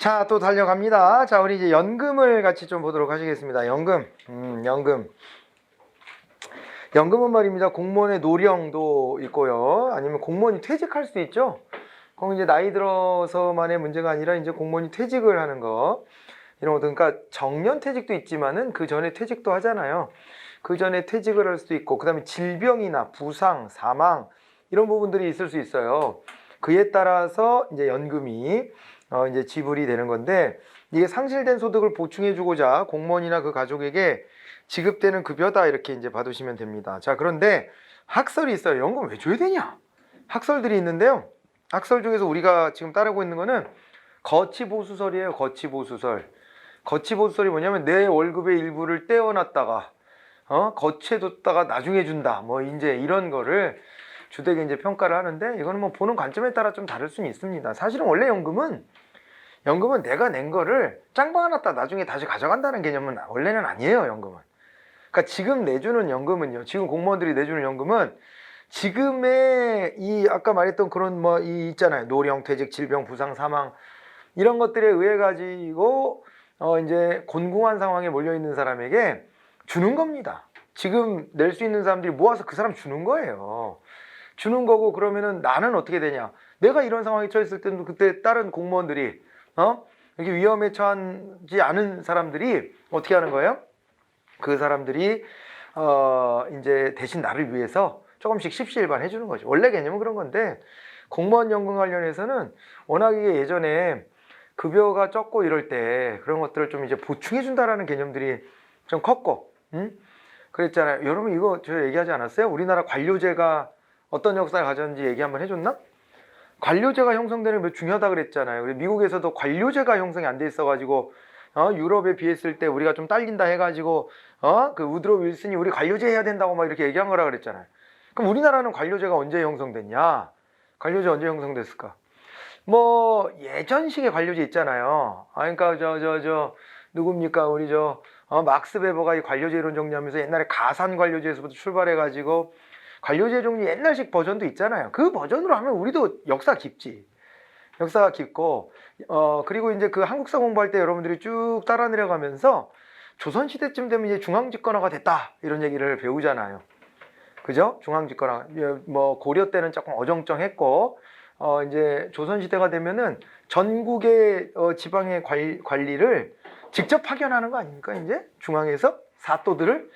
자, 또 달려갑니다. 자, 우리 이제 연금을 같이 좀 보도록 하시겠습니다. 연금. 연금. 연금은 말입니다. 공무원의 노령도 있고요. 아니면 공무원이 퇴직할 수도 있죠. 그럼 이제 나이 들어서만의 문제가 아니라 이제 공무원이 퇴직을 하는 거. 이런 것도, 그러니까 정년 퇴직도 있지만은 그 전에 퇴직도 하잖아요. 그 전에 퇴직을 할 수도 있고, 그 다음에 질병이나 부상, 사망, 이런 부분들이 있을 수 있어요. 그에 따라서 이제 연금이 이제 지불이 되는 건데, 이게 상실된 소득을 보충해주고자 공무원이나 그 가족에게 지급되는 급여다, 이렇게 이제 받으시면 됩니다. 자, 그런데 학설이 있어요. 연금 왜 줘야 되냐? 학설들이 있는데요. 학설 중에서 우리가 지금 따르고 있는 거는 거치보수설이에요. 거치보수설. 거치보수설이 뭐냐면 내 월급의 일부를 떼어놨다가 거치해뒀다가 나중에 준다, 뭐 이제 이런 거를 주되게 이제 평가를 하는데, 이거는 뭐 보는 관점에 따라 좀 다를 수는 있습니다. 사실은 원래 연금은 내가 낸 거를 짱박아놨다 나중에 다시 가져간다는 개념은 원래는 아니에요. 연금은, 그러니까 지금 내주는 연금은요, 지금 공무원들이 내주는 연금은 지금의 이 아까 말했던 그런 뭐 이 있잖아요, 노령, 퇴직, 질병, 부상, 사망, 이런 것들에 의해 가지고 이제 곤궁한 상황에 몰려 있는 사람에게 주는 겁니다. 지금 낼 수 있는 사람들이 모아서 그 사람 주는 거예요. 주는 거고, 그러면은 나는 어떻게 되냐? 내가 이런 상황에 처했을 때도 그때 다른 공무원들이 이렇게 위험에 처하지 않은 사람들이 어떻게 하는 거예요? 그 사람들이 이제 대신 나를 위해서 조금씩 십시일반 해주는 거죠. 원래 개념은 그런 건데, 공무원 연금 관련해서는 워낙에 예전에 급여가 적고 이럴 때 그런 것들을 좀 이제 보충해 준다라는 개념들이 좀 컸고, 그랬잖아요. 여러분 이거 저 얘기하지 않았어요? 우리나라 관료제가 어떤 역사를 가졌는지 얘기 한번 해줬나? 관료제가 형성되는 게 중요하다 그랬잖아요. 미국에서도 관료제가 형성이 안 돼 있어가지고 유럽에 비했을 때 우리가 좀 딸린다 해가지고 그 우드로 윌슨이 우리 관료제 해야 된다고 막 이렇게 얘기한 거라 그랬잖아요. 그럼 우리나라는 관료제가 언제 형성됐냐? 관료제 언제 형성됐을까? 뭐 예전식의 관료제 있잖아요. 그러니까 누굽니까? 우리 막스 베버가 이 관료제 이론 정리하면서 옛날에 가산 관료제에서부터 출발해가지고 관료제 종류 옛날식 버전도 있잖아요. 그 버전으로 하면 우리도 역사 깊지. 역사가 깊고, 그리고 이제 그 한국사 공부할 때 여러분들이 쭉 따라 내려가면서 조선시대쯤 되면 이제 중앙집권화가 됐다, 이런 얘기를 배우잖아요. 그죠? 중앙집권화. 뭐 고려 때는 조금 어정쩡했고, 이제 조선시대가 되면은 전국의 지방의 관리를 직접 파견하는 거 아닙니까? 이제 중앙에서 사또들을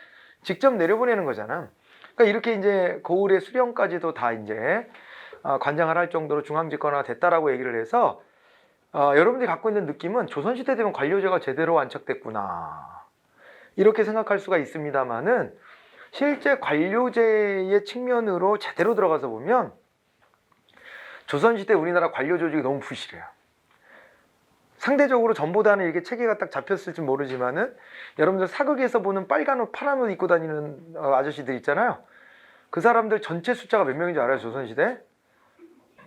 직접 내려보내는 거잖아. 그러니까 이렇게 이제 고을의 수령까지도 다 이제 관장을 할 정도로 중앙집권화가 됐다라고 얘기를 해서, 여러분들이 갖고 있는 느낌은 조선시대 되면 관료제가 제대로 안착됐구나, 이렇게 생각할 수가 있습니다만은, 실제 관료제의 측면으로 제대로 들어가서 보면 조선시대 우리나라 관료 조직이 너무 부실해요. 상대적으로 전보다는 이렇게 체계가 딱 잡혔을지 모르지만은, 여러분들 사극에서 보는 빨간 옷 파란 옷 입고 다니는 아저씨들 있잖아요. 그 사람들 전체 숫자가 몇 명인 줄 알아요? 조선시대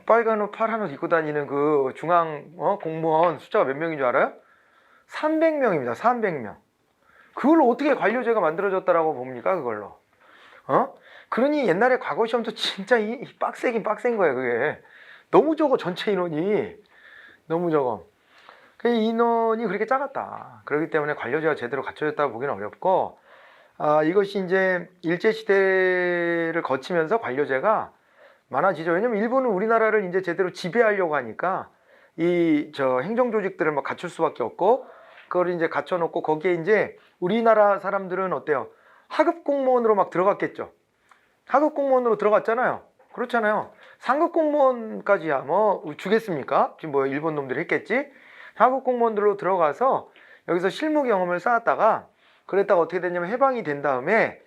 빨간 옷 파란 옷 입고 다니는 그 중앙 공무원 숫자가 몇 명인 줄 알아요? 300명입니다 300명. 그걸로 어떻게 관료제가 만들어졌다라고 봅니까? 그걸로 그러니 옛날에 과거 시험도 진짜 빡세긴 빡센 거예요. 그게 너무 적어. 전체 인원이 너무 적어. 그 인원이 그렇게 작았다. 그렇기 때문에 관료제가 제대로 갖춰졌다고 보기는 어렵고, 이것이 이제 일제시대를 거치면서 관료제가 많아지죠. 왜냐면 일본은 우리나라를 이제 제대로 지배하려고 하니까 행정조직들을 막 갖출 수밖에 없고, 그걸 이제 갖춰놓고 거기에 이제 우리나라 사람들은 어때요? 하급 공무원으로 막 들어갔겠죠. 하급 공무원으로 들어갔잖아요. 그렇잖아요. 상급 공무원까지야 뭐 주겠습니까? 지금 뭐 일본 놈들이 했겠지. 하급 공무원들로 들어가서 여기서 실무 경험을 쌓았다가, 그랬다가 어떻게 됐냐면 해방이 된 다음에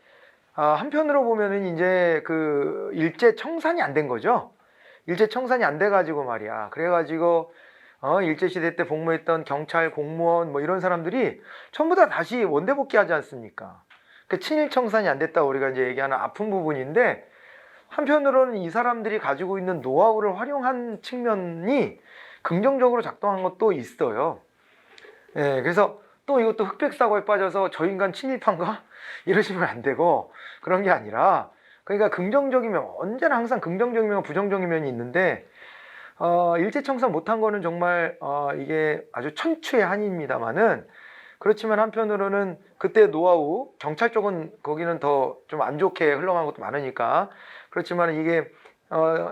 한편으로 보면은 이제 그 일제 청산이 안 된 거죠. 일제 청산이 안 돼가지고 말이야. 그래가지고 일제 시대 때 복무했던 경찰, 공무원 뭐 이런 사람들이 전부 다 다시 원대 복귀하지 않습니까? 그 친일 청산이 안 됐다고 우리가 이제 얘기하는 아픈 부분인데, 한편으로는 이 사람들이 가지고 있는 노하우를 활용한 측면이 긍정적으로 작동한 것도 있어요. 예, 그래서 또 이것도 흑백 사고에 빠져서 저 인간 친일파인가? 이러시면 안 되고, 그런 게 아니라, 그러니까 긍정적이면 언제나 항상 긍정적이면 부정적인 면이 있는데, 일제 청산 못한 거는 정말 이게 아주 천추의 한입니다만은 그렇지만 한편으로는 그때 노하우 경찰 쪽은 거기는 더 좀 안 좋게 흘러간 것도 많으니까 그렇지만 이게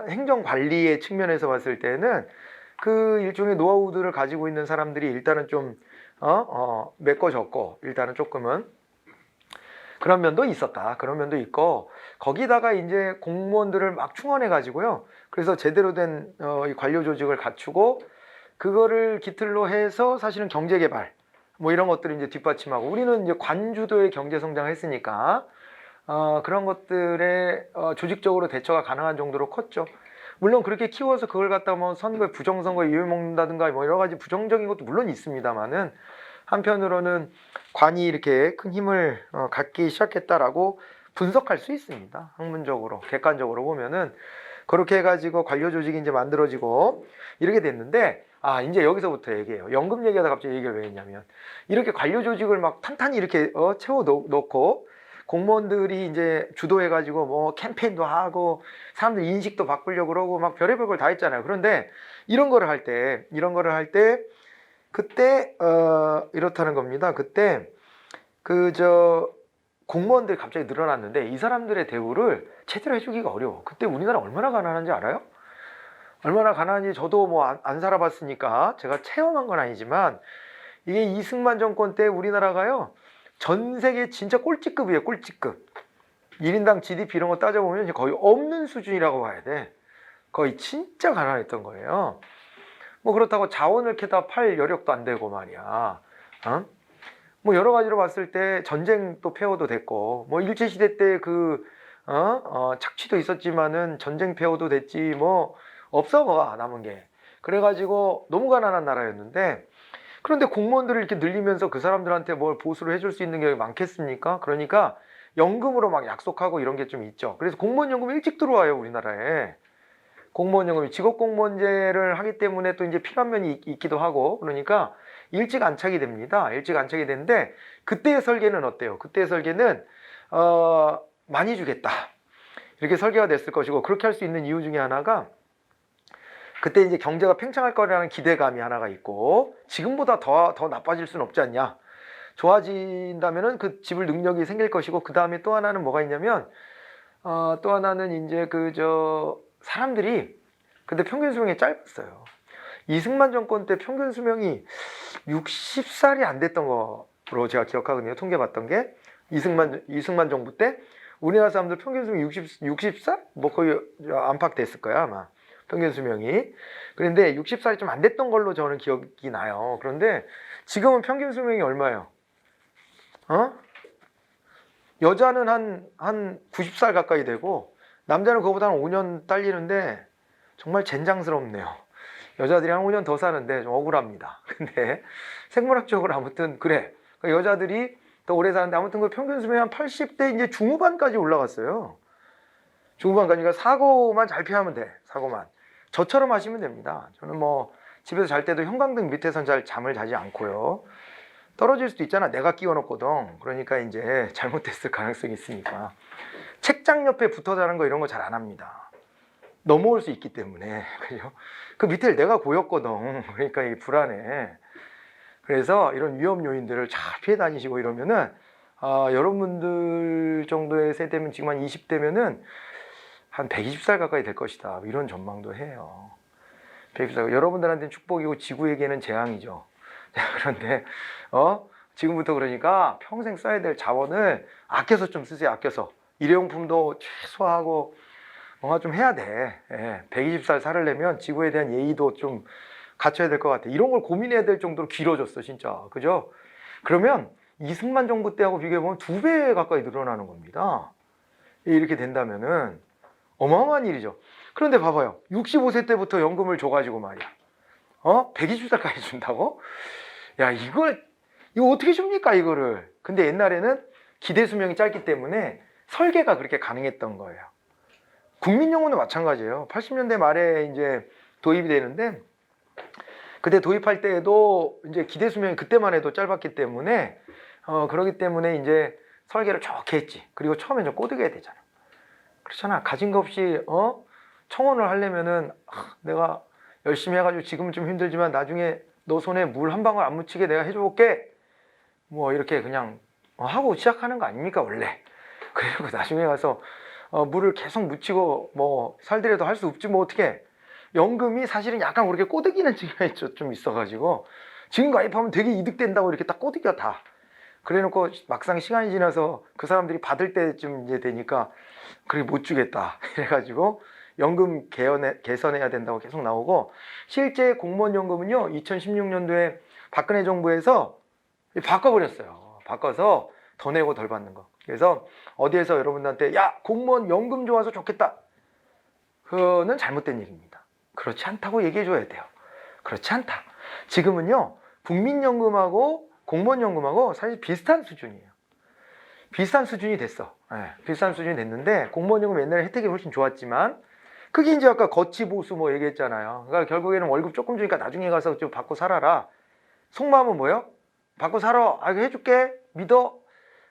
행정 관리의 측면에서 봤을 때는 그 일종의 노하우들을 가지고 있는 사람들이 일단은 좀 메꿔졌고 일단은 조금은 그런 면도 있었다. 그런 면도 있고 거기다가 이제 공무원들을 막 충원해 가지고요. 그래서 제대로 된 이 관료 조직을 갖추고 그거를 기틀로 해서 사실은 경제 개발 뭐 이런 것들을 이제 뒷받침하고 우리는 이제 관주도의 경제 성장을 했으니까 그런 것들에 조직적으로 대처가 가능한 정도로 컸죠. 물론 그렇게 키워서 그걸 갖다 뭐 선거에 부정선거에 이유 먹는다든가 뭐 여러 가지 부정적인 것도 물론 있습니다만은 한편으로는 관이 이렇게 큰 힘을 갖기 시작했다라고 분석할 수 있습니다. 학문적으로 객관적으로 보면은 그렇게 해가지고 관료 조직이 이제 만들어지고 이렇게 됐는데 이제 여기서부터 얘기해요. 연금 얘기하다 갑자기 얘기를 왜 했냐면 이렇게 관료 조직을 막 탄탄히 이렇게 채워 놓고 공무원들이 이제 주도해가지고 뭐 캠페인도 하고 사람들 인식도 바꾸려고 그러고 막 별의별 걸 다 했잖아요. 그런데 이런 거를 할 때 그때 이렇다는 겁니다. 그때 공무원들이 갑자기 늘어났는데 이 사람들의 대우를 제대로 해주기가 어려워. 그때 우리나라 얼마나 가난한지 알아요? 얼마나 가난한지 저도 뭐 안 살아봤으니까 제가 체험한 건 아니지만 이게 이승만 정권 때 우리나라가요 전 세계 진짜 꼴찌급이에요. 꼴찌급. 1인당 GDP 이런 거 따져보면 거의 없는 수준이라고 봐야 돼. 거의 진짜 가난했던 거예요. 뭐 그렇다고 자원을 캐다 팔 여력도 안 되고 말이야. 뭐 여러 가지로 봤을 때 전쟁도 폐허도 됐고 뭐 일제시대 때 착취도 있었지만은 전쟁 폐허도 됐지 뭐 없어 뭐가 남은 게. 그래가지고 너무 가난한 나라였는데 그런데 공무원들을 이렇게 늘리면서 그 사람들한테 뭘 보수를 해줄 수 있는 게 많겠습니까? 그러니까 연금으로 막 약속하고 이런 게 좀 있죠. 그래서 공무원 연금이 일찍 들어와요, 우리나라에. 공무원 연금이 직업공무원제를 하기 때문에 또 이제 필요한 면이 있기도 하고 그러니까 일찍 안착이 됩니다. 일찍 안착이 되는데 그때의 설계는 어때요? 그때의 설계는 많이 주겠다. 이렇게 설계가 됐을 것이고 그렇게 할 수 있는 이유 중에 하나가 그때 이제 경제가 팽창할 거라는 기대감이 하나가 있고 지금보다 더 나빠질 수는 없지 않냐. 좋아진다면은 그 지불 능력이 생길 것이고 그 다음에 또 하나는 뭐가 있냐면 또 하나는 이제 사람들이 근데 평균 수명이 짧았어요. 이승만 정권 때 평균 수명이 60살이 안 됐던 거로 제가 기억하거든요. 통계 봤던 게 이승만 정부 때 우리나라 사람들 평균 수명이 60살? 뭐 거의 안팎됐을 거야 아마. 평균 수명이. 그런데 60살이 좀 안 됐던 걸로 저는 기억이 나요. 그런데 지금은 평균 수명이 얼마예요? 여자는 한 90살 가까이 되고 남자는 그거보다 한 5년 딸리는데 정말 젠장스럽네요. 여자들이 한 5년 더 사는데 좀 억울합니다. 근데 생물학적으로 아무튼 그래. 여자들이 더 오래 사는데 아무튼 그 평균 수명이 한 80대 이제 중후반까지 올라갔어요. 중후반까지. 그러니까 사고만 잘 피하면 돼. 사고만. 저처럼 하시면 됩니다. 저는 뭐 집에서 잘 때도 형광등 밑에선 잘 잠을 자지 않고요. 떨어질 수도 있잖아. 내가 끼워놓거든. 그러니까 이제 잘못됐을 가능성이 있으니까. 책장 옆에 붙어 자는 거 이런 거 잘 안 합니다. 넘어올 수 있기 때문에. 그죠? 그 밑에를 내가 고였거든. 그러니까 이게 불안해. 그래서 이런 위험 요인들을 잘 피해 다니시고 이러면은 여러분들 정도의 세대면 지금 한 20대면은 한 120살 가까이 될 것이다. 이런 전망도 해요. 120살. 여러분들한테는 축복이고 지구에게는 재앙이죠. 그런데 지금부터 그러니까 평생 써야 될 자원을 아껴서 좀 쓰세요. 아껴서. 일회용품도 최소화하고 뭔가 좀 해야 돼. 120살 살려면 지구에 대한 예의도 좀 갖춰야 될 것 같아. 이런 걸 고민해야 될 정도로 길어졌어, 진짜. 그죠? 그러면 이승만 정부 때하고 비교해보면 2배 가까이 늘어나는 겁니다. 이렇게 된다면은 어마어마한 일이죠. 그런데 봐봐요. 65세 때부터 연금을 줘가지고 말이야. 120살까지 준다고? 야, 이거 어떻게 줍니까, 이거를? 근데 옛날에는 기대 수명이 짧기 때문에 설계가 그렇게 가능했던 거예요. 국민연금도 마찬가지예요. 80년대 말에 이제 도입이 되는데, 그때 도입할 때에도 이제 기대 수명이 그때만 해도 짧았기 때문에, 그러기 때문에 이제 설계를 좋게 했지. 그리고 처음에 좀 꼬드겨야 되잖아. 그렇잖아. 가진 거 없이, 청원을 하려면은, 내가 열심히 해가지고 지금은 좀 힘들지만 나중에 너 손에 물 한 방울 안 묻히게 내가 해줘 볼게. 뭐 이렇게 그냥 하고 시작하는 거 아닙니까 원래. 그리고 나중에 가서 물을 계속 묻히고 뭐 살더라도 할 수 없지 뭐 어떻게. 연금이 사실은 약간 그렇게 꼬드기는 측면이 좀 있어가지고 지금 가입하면 되게 이득된다고 이렇게 딱 꼬드겨 다. 그래놓고 막상 시간이 지나서 그 사람들이 받을 때쯤 이제 되니까 그렇게 못 주겠다 이래가지고 연금 개선해야 된다고 계속 나오고, 실제 공무원 연금은요 2016년도에 박근혜 정부에서 바꿔버렸어요. 바꿔서 더 내고 덜 받는 거. 그래서 어디에서 여러분들한테 야 공무원 연금 좋아서 좋겠다, 그거는 잘못된 얘기입니다. 그렇지 않다고 얘기해 줘야 돼요. 그렇지 않다. 지금은요 국민연금하고 공무원연금하고 사실 비슷한 수준이에요. 비슷한 수준이 됐어. 네, 비슷한 수준이 됐는데 공무원연금 옛날에 혜택이 훨씬 좋았지만 그게 이제 아까 거치보수 뭐 얘기했잖아요. 그러니까 결국에는 월급 조금 주니까 나중에 가서 좀 받고 살아라. 속마음은 뭐예요? 받고 살아. 아, 해줄게. 믿어.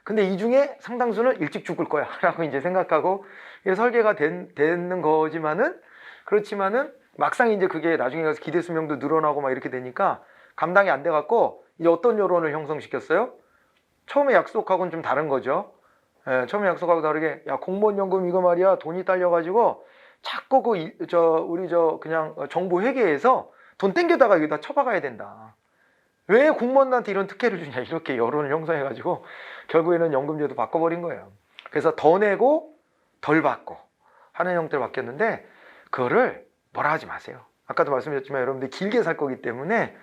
근데 이 중에 상당수는 일찍 죽을 거야. 라고 이제 생각하고 설계가 되는 거지만은, 그렇지만은 막상 이제 그게 나중에 가서 기대 수명도 늘어나고 막 이렇게 되니까 감당이 안 돼갖고 이제 어떤 여론을 형성시켰어요? 처음에 약속하고는 좀 다른 거죠. 예, 처음에 약속하고 다르게 야 공무원 연금 이거 말이야 돈이 딸려가지고 자꾸 우리 그냥 정부 회계에서 돈 땡겨다가 여기다 쳐박아야 된다. 왜 공무원한테 이런 특혜를 주냐 이렇게 여론을 형성해가지고 결국에는 연금제도 바꿔버린 거예요. 그래서 더 내고 덜 받고 하는 형태로 바뀌었는데 그거를 뭐라 하지 마세요. 아까도 말씀드렸지만 여러분들이 길게 살 거기 때문에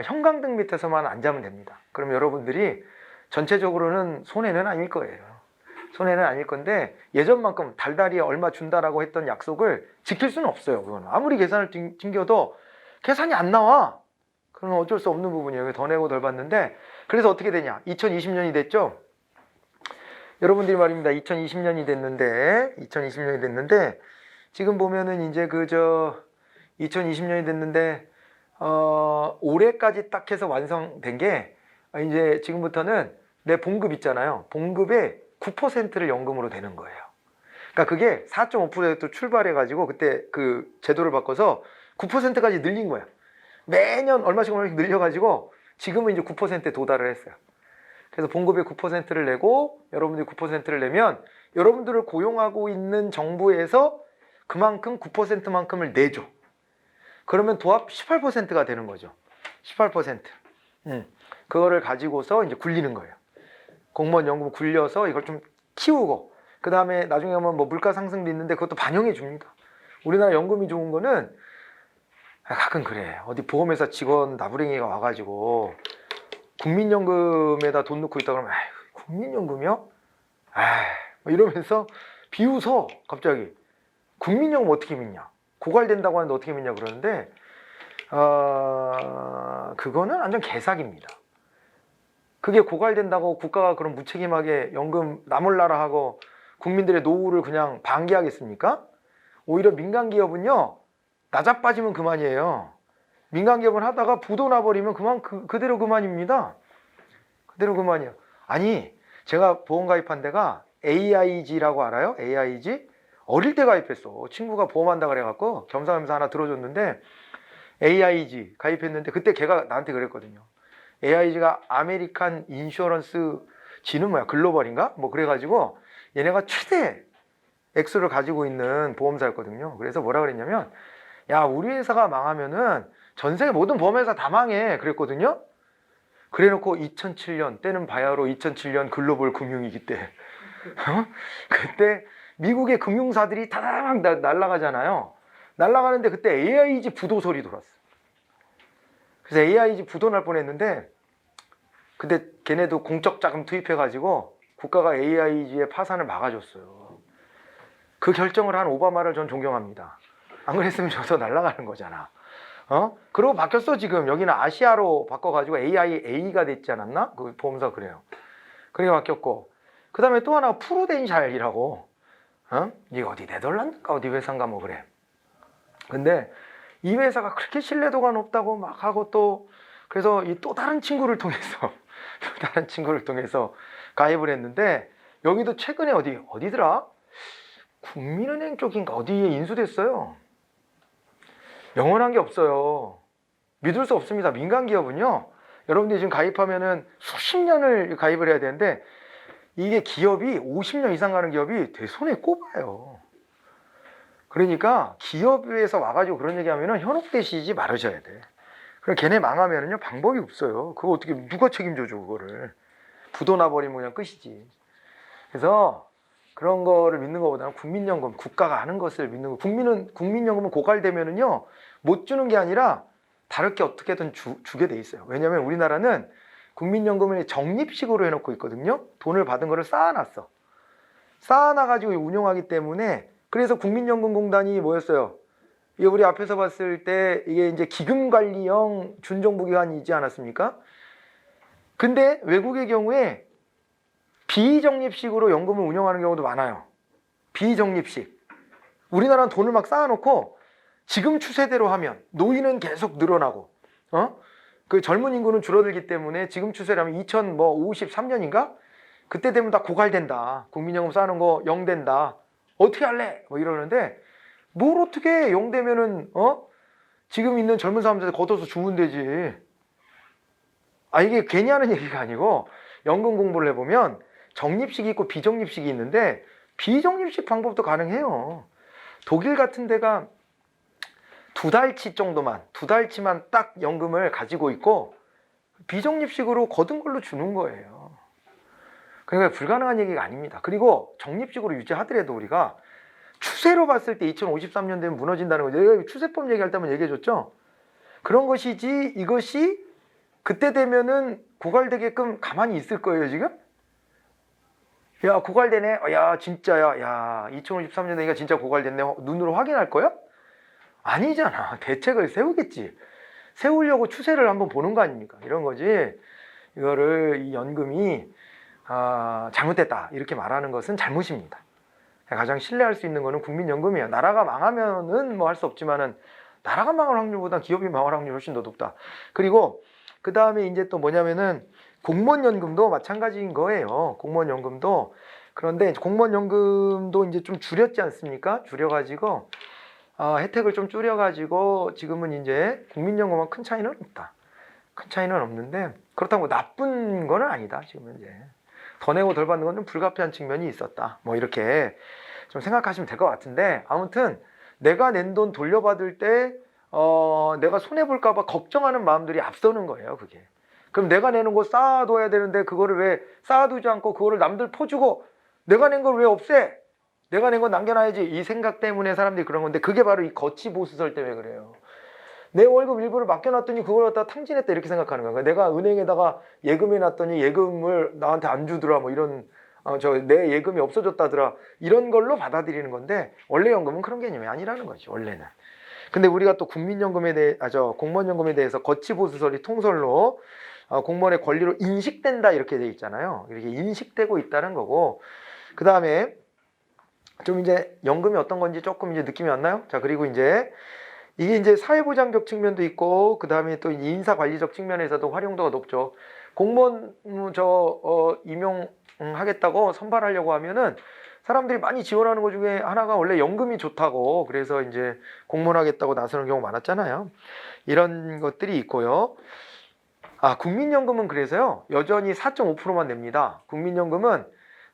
형광등 밑에서만 안 자면 됩니다. 그럼 여러분들이 전체적으로는 손해는 아닐 거예요. 손해는 아닐 건데 예전만큼 달달이 얼마 준다라고 했던 약속을 지킬 수는 없어요. 그거는 아무리 계산을 튕겨도 계산이 안 나와. 그건 어쩔 수 없는 부분이에요. 더 내고 덜 받는데, 그래서 어떻게 되냐? 2020년이 됐죠? 여러분들이 말입니다. 2020년이 됐는데 지금 보면은 이제 2020년이 됐는데 올해까지 딱 해서 완성된 게 이제 지금부터는 내 봉급 있잖아요. 봉급의 9%를 연금으로 되는 거예요. 그러니까 그게 4.5% 출발해가지고 그때 그 제도를 바꿔서 9%까지 늘린 거야. 매년 얼마씩 늘려가지고 지금은 이제 9%에 도달을 했어요. 그래서 봉급의 9%를 내고 여러분들이 9%를 내면 여러분들을 고용하고 있는 정부에서 그만큼 9%만큼을 내줘. 그러면 도합 18%가 되는 거죠. 18%. 그거를 가지고서 이제 굴리는 거예요. 공무원 연금 굴려서 이걸 좀 키우고, 그 다음에 나중에 하면 뭐 물가 상승도 있는데 그것도 반영해 줍니다. 우리나라 연금이 좋은 거는 가끔 그래. 어디 보험회사 직원 나부랭이가 와가지고 국민연금에다 돈 넣고 있다 그러면 국민연금이요? 뭐 이러면서 비웃어. 갑자기 국민연금 어떻게 믿냐, 고갈된다고 하는데 어떻게 믿냐 그러는데 그거는 완전 개사기입니다. 그게 고갈된다고 국가가 그럼 무책임하게 연금 나몰라라 하고 국민들의 노후를 그냥 방기하겠습니까? 오히려 민간기업은요 나자빠지면 그만이에요. 민간기업은 하다가 부도 나버리면 그대로 그만입니다. 그대로 그만이에요. 아니 제가 보험 가입한 데가 AIG라고 알아요? AIG? 어릴 때 가입했어. 친구가 보험한다 그래갖고 겸사겸사 하나 들어줬는데 AIG 가입했는데 그때 걔가 나한테 그랬거든요. AIG가 아메리칸 인슈어런스 지는 뭐야 글로벌인가? 뭐 그래가지고 얘네가 최대 액수를 가지고 있는 보험사였거든요. 그래서 뭐라 그랬냐면 야 우리 회사가 망하면은 전 세계 모든 보험회사 다 망해 그랬거든요. 그래놓고 2007년 때는 바야흐로 2007년 글로벌 금융위기 때 그때 미국의 금융사들이 다다닥 날아가잖아요. 날아가는데 그때 AIG 부도 소리 돌았어. 그래서 AIG 부도 날 뻔했는데 근데 걔네도 공적 자금 투입해가지고 국가가 AIG의 파산을 막아줬어요. 그 결정을 한 오바마를 전 존경합니다. 안 그랬으면 저도 날아가는 거잖아. 그러고 바뀌었어. 지금 여기는 아시아로 바꿔가지고 AIA가 됐지 않았나? 그 보험사 그래요. 그렇게 바뀌었고, 그 다음에 또 하나 프루덴셜이라고, 이게 어디 네덜란드인가 어디 회사인가 뭐 그래. 근데 이 회사가 그렇게 신뢰도가 높다고 막 하고 또 그래서 이 또 다른 친구를 통해서 가입을 했는데 여기도 최근에 어디더라? 국민은행 쪽인가 어디에 인수됐어요. 영원한 게 없어요. 믿을 수 없습니다. 민간 기업은요. 여러분들이 지금 가입하면은 수십 년을 가입을 해야 되는데 이게 기업이 50년 이상 가는 기업이 되게 손에 꼽아요. 그러니까 기업에서 와가지고 그런 얘기하면은 현혹되시지 말으셔야 돼. 그럼 걔네 망하면은요 방법이 없어요. 그거 어떻게 누가 책임져줘 그거를. 부도 나버리면 그냥 끝이지. 그래서 그런 거를 믿는 것보다는 국민연금, 국가가 하는 것을 믿는 거. 국민연금은 고갈되면은요 못 주는 게 아니라 다를 게 어떻게든 주게 돼 있어요. 왜냐하면 우리나라는 국민연금을 적립식으로 해놓고 있거든요. 돈을 받은 거를 쌓아놨어. 쌓아놔가지고 운용하기 때문에 그래서 국민연금공단이 뭐였어요? 이게 우리 앞에서 봤을 때 이게 이제 기금관리형 준정부기관이지 않았습니까? 근데 외국의 경우에 비적립식으로 연금을 운영하는 경우도 많아요. 비적립식. 우리나라는 돈을 막 쌓아놓고 지금 추세대로 하면 노인은 계속 늘어나고, 그 젊은 인구는 줄어들기 때문에 지금 추세라면 2053년인가? 그때 되면 다 고갈된다. 국민연금 쌓아놓은 거 0 된다. 어떻게 할래? 뭐 이러는데 뭘 어떻게 해? 0 되면은 지금 있는 젊은 사람들 걷어서 주면 되지. 이게 괜히 하는 얘기가 아니고 연금 공부를 해보면 적립식이 있고 비적립식이 있는데 비적립식 방법도 가능해요. 독일 같은 데가 두 달치만 딱 연금을 가지고 있고 비적립식으로 거둔 걸로 주는 거예요. 그러니까 불가능한 얘기가 아닙니다. 그리고 적립식으로 유지하더라도 우리가 추세로 봤을 때 2053년 되면 무너진다는 거죠. 내가 추세법 얘기할 때 한번 얘기해줬죠. 그런 것이지 이것이 그때 되면은 고갈되게끔 가만히 있을 거예요 지금? 야 고갈되네. 야 진짜야. 야 2053년 되니까 진짜 고갈됐네. 눈으로 확인할 거야? 아니잖아. 대책을 세우겠지. 세우려고 추세를 한번 보는 거 아닙니까? 이런 거지. 이거를 이 연금이 잘못됐다 이렇게 말하는 것은 잘못입니다. 가장 신뢰할 수 있는 거는 국민연금이에요. 나라가 망하면은 뭐 할 수 없지만은 나라가 망할 확률보다 기업이 망할 확률이 훨씬 더 높다. 그리고 그 다음에 이제 또 뭐냐면은 공무원연금도 마찬가지인 거예요. 공무원연금도. 그런데 공무원연금도 이제 좀 줄였지 않습니까? 줄여가지고 혜택을 좀 줄여가지고 지금은 이제 국민연금과 큰 차이는 없다. 큰 차이는 없는데 그렇다고 나쁜 거는 아니다. 지금은 이제 더 내고 덜 받는 건 좀 불가피한 측면이 있었다. 뭐 이렇게 좀 생각하시면 될 것 같은데 아무튼 내가 낸 돈 돌려받을 때 내가 손해볼까 봐 걱정하는 마음들이 앞서는 거예요. 그게. 그럼 내가 내는 거 쌓아둬야 되는데 그거를 왜 쌓아두지 않고 그거를 남들 퍼주고 내가 낸 걸 왜 없애? 내가 낸 건 남겨놔야지. 이 생각 때문에 사람들이 그런 건데 그게 바로 이 거치보수설 때문에 그래요. 내 월급 일부를 맡겨놨더니 그걸 갖다 탕진했다 이렇게 생각하는 거야. 내가 은행에다가 예금해놨더니 예금을 나한테 안 주더라 뭐 이런 내 예금이 없어졌다더라 이런 걸로 받아들이는 건데 원래 연금은 그런 개념이 아니라는 거지 원래는. 근데 우리가 또 국민연금에 대해 공무원연금에 대해서 거치보수설이 통설로 공무원의 권리로 인식된다 이렇게 돼 있잖아요. 이렇게 인식되고 있다는 거고 그 다음에 좀 이제 연금이 어떤 건지 조금 이제 느낌이 왔나요? 자 그리고 이제 이게 이제 사회보장적 측면도 있고 그 다음에 또 인사관리적 측면에서도 활용도가 높죠. 공무원 임용하겠다고 선발하려고 하면은 사람들이 많이 지원하는 것 중에 하나가 원래 연금이 좋다고 그래서 이제 공무원 하겠다고 나서는 경우 많았잖아요. 이런 것들이 있고요. 국민연금은 그래서요 여전히 4.5%만 냅니다. 국민연금은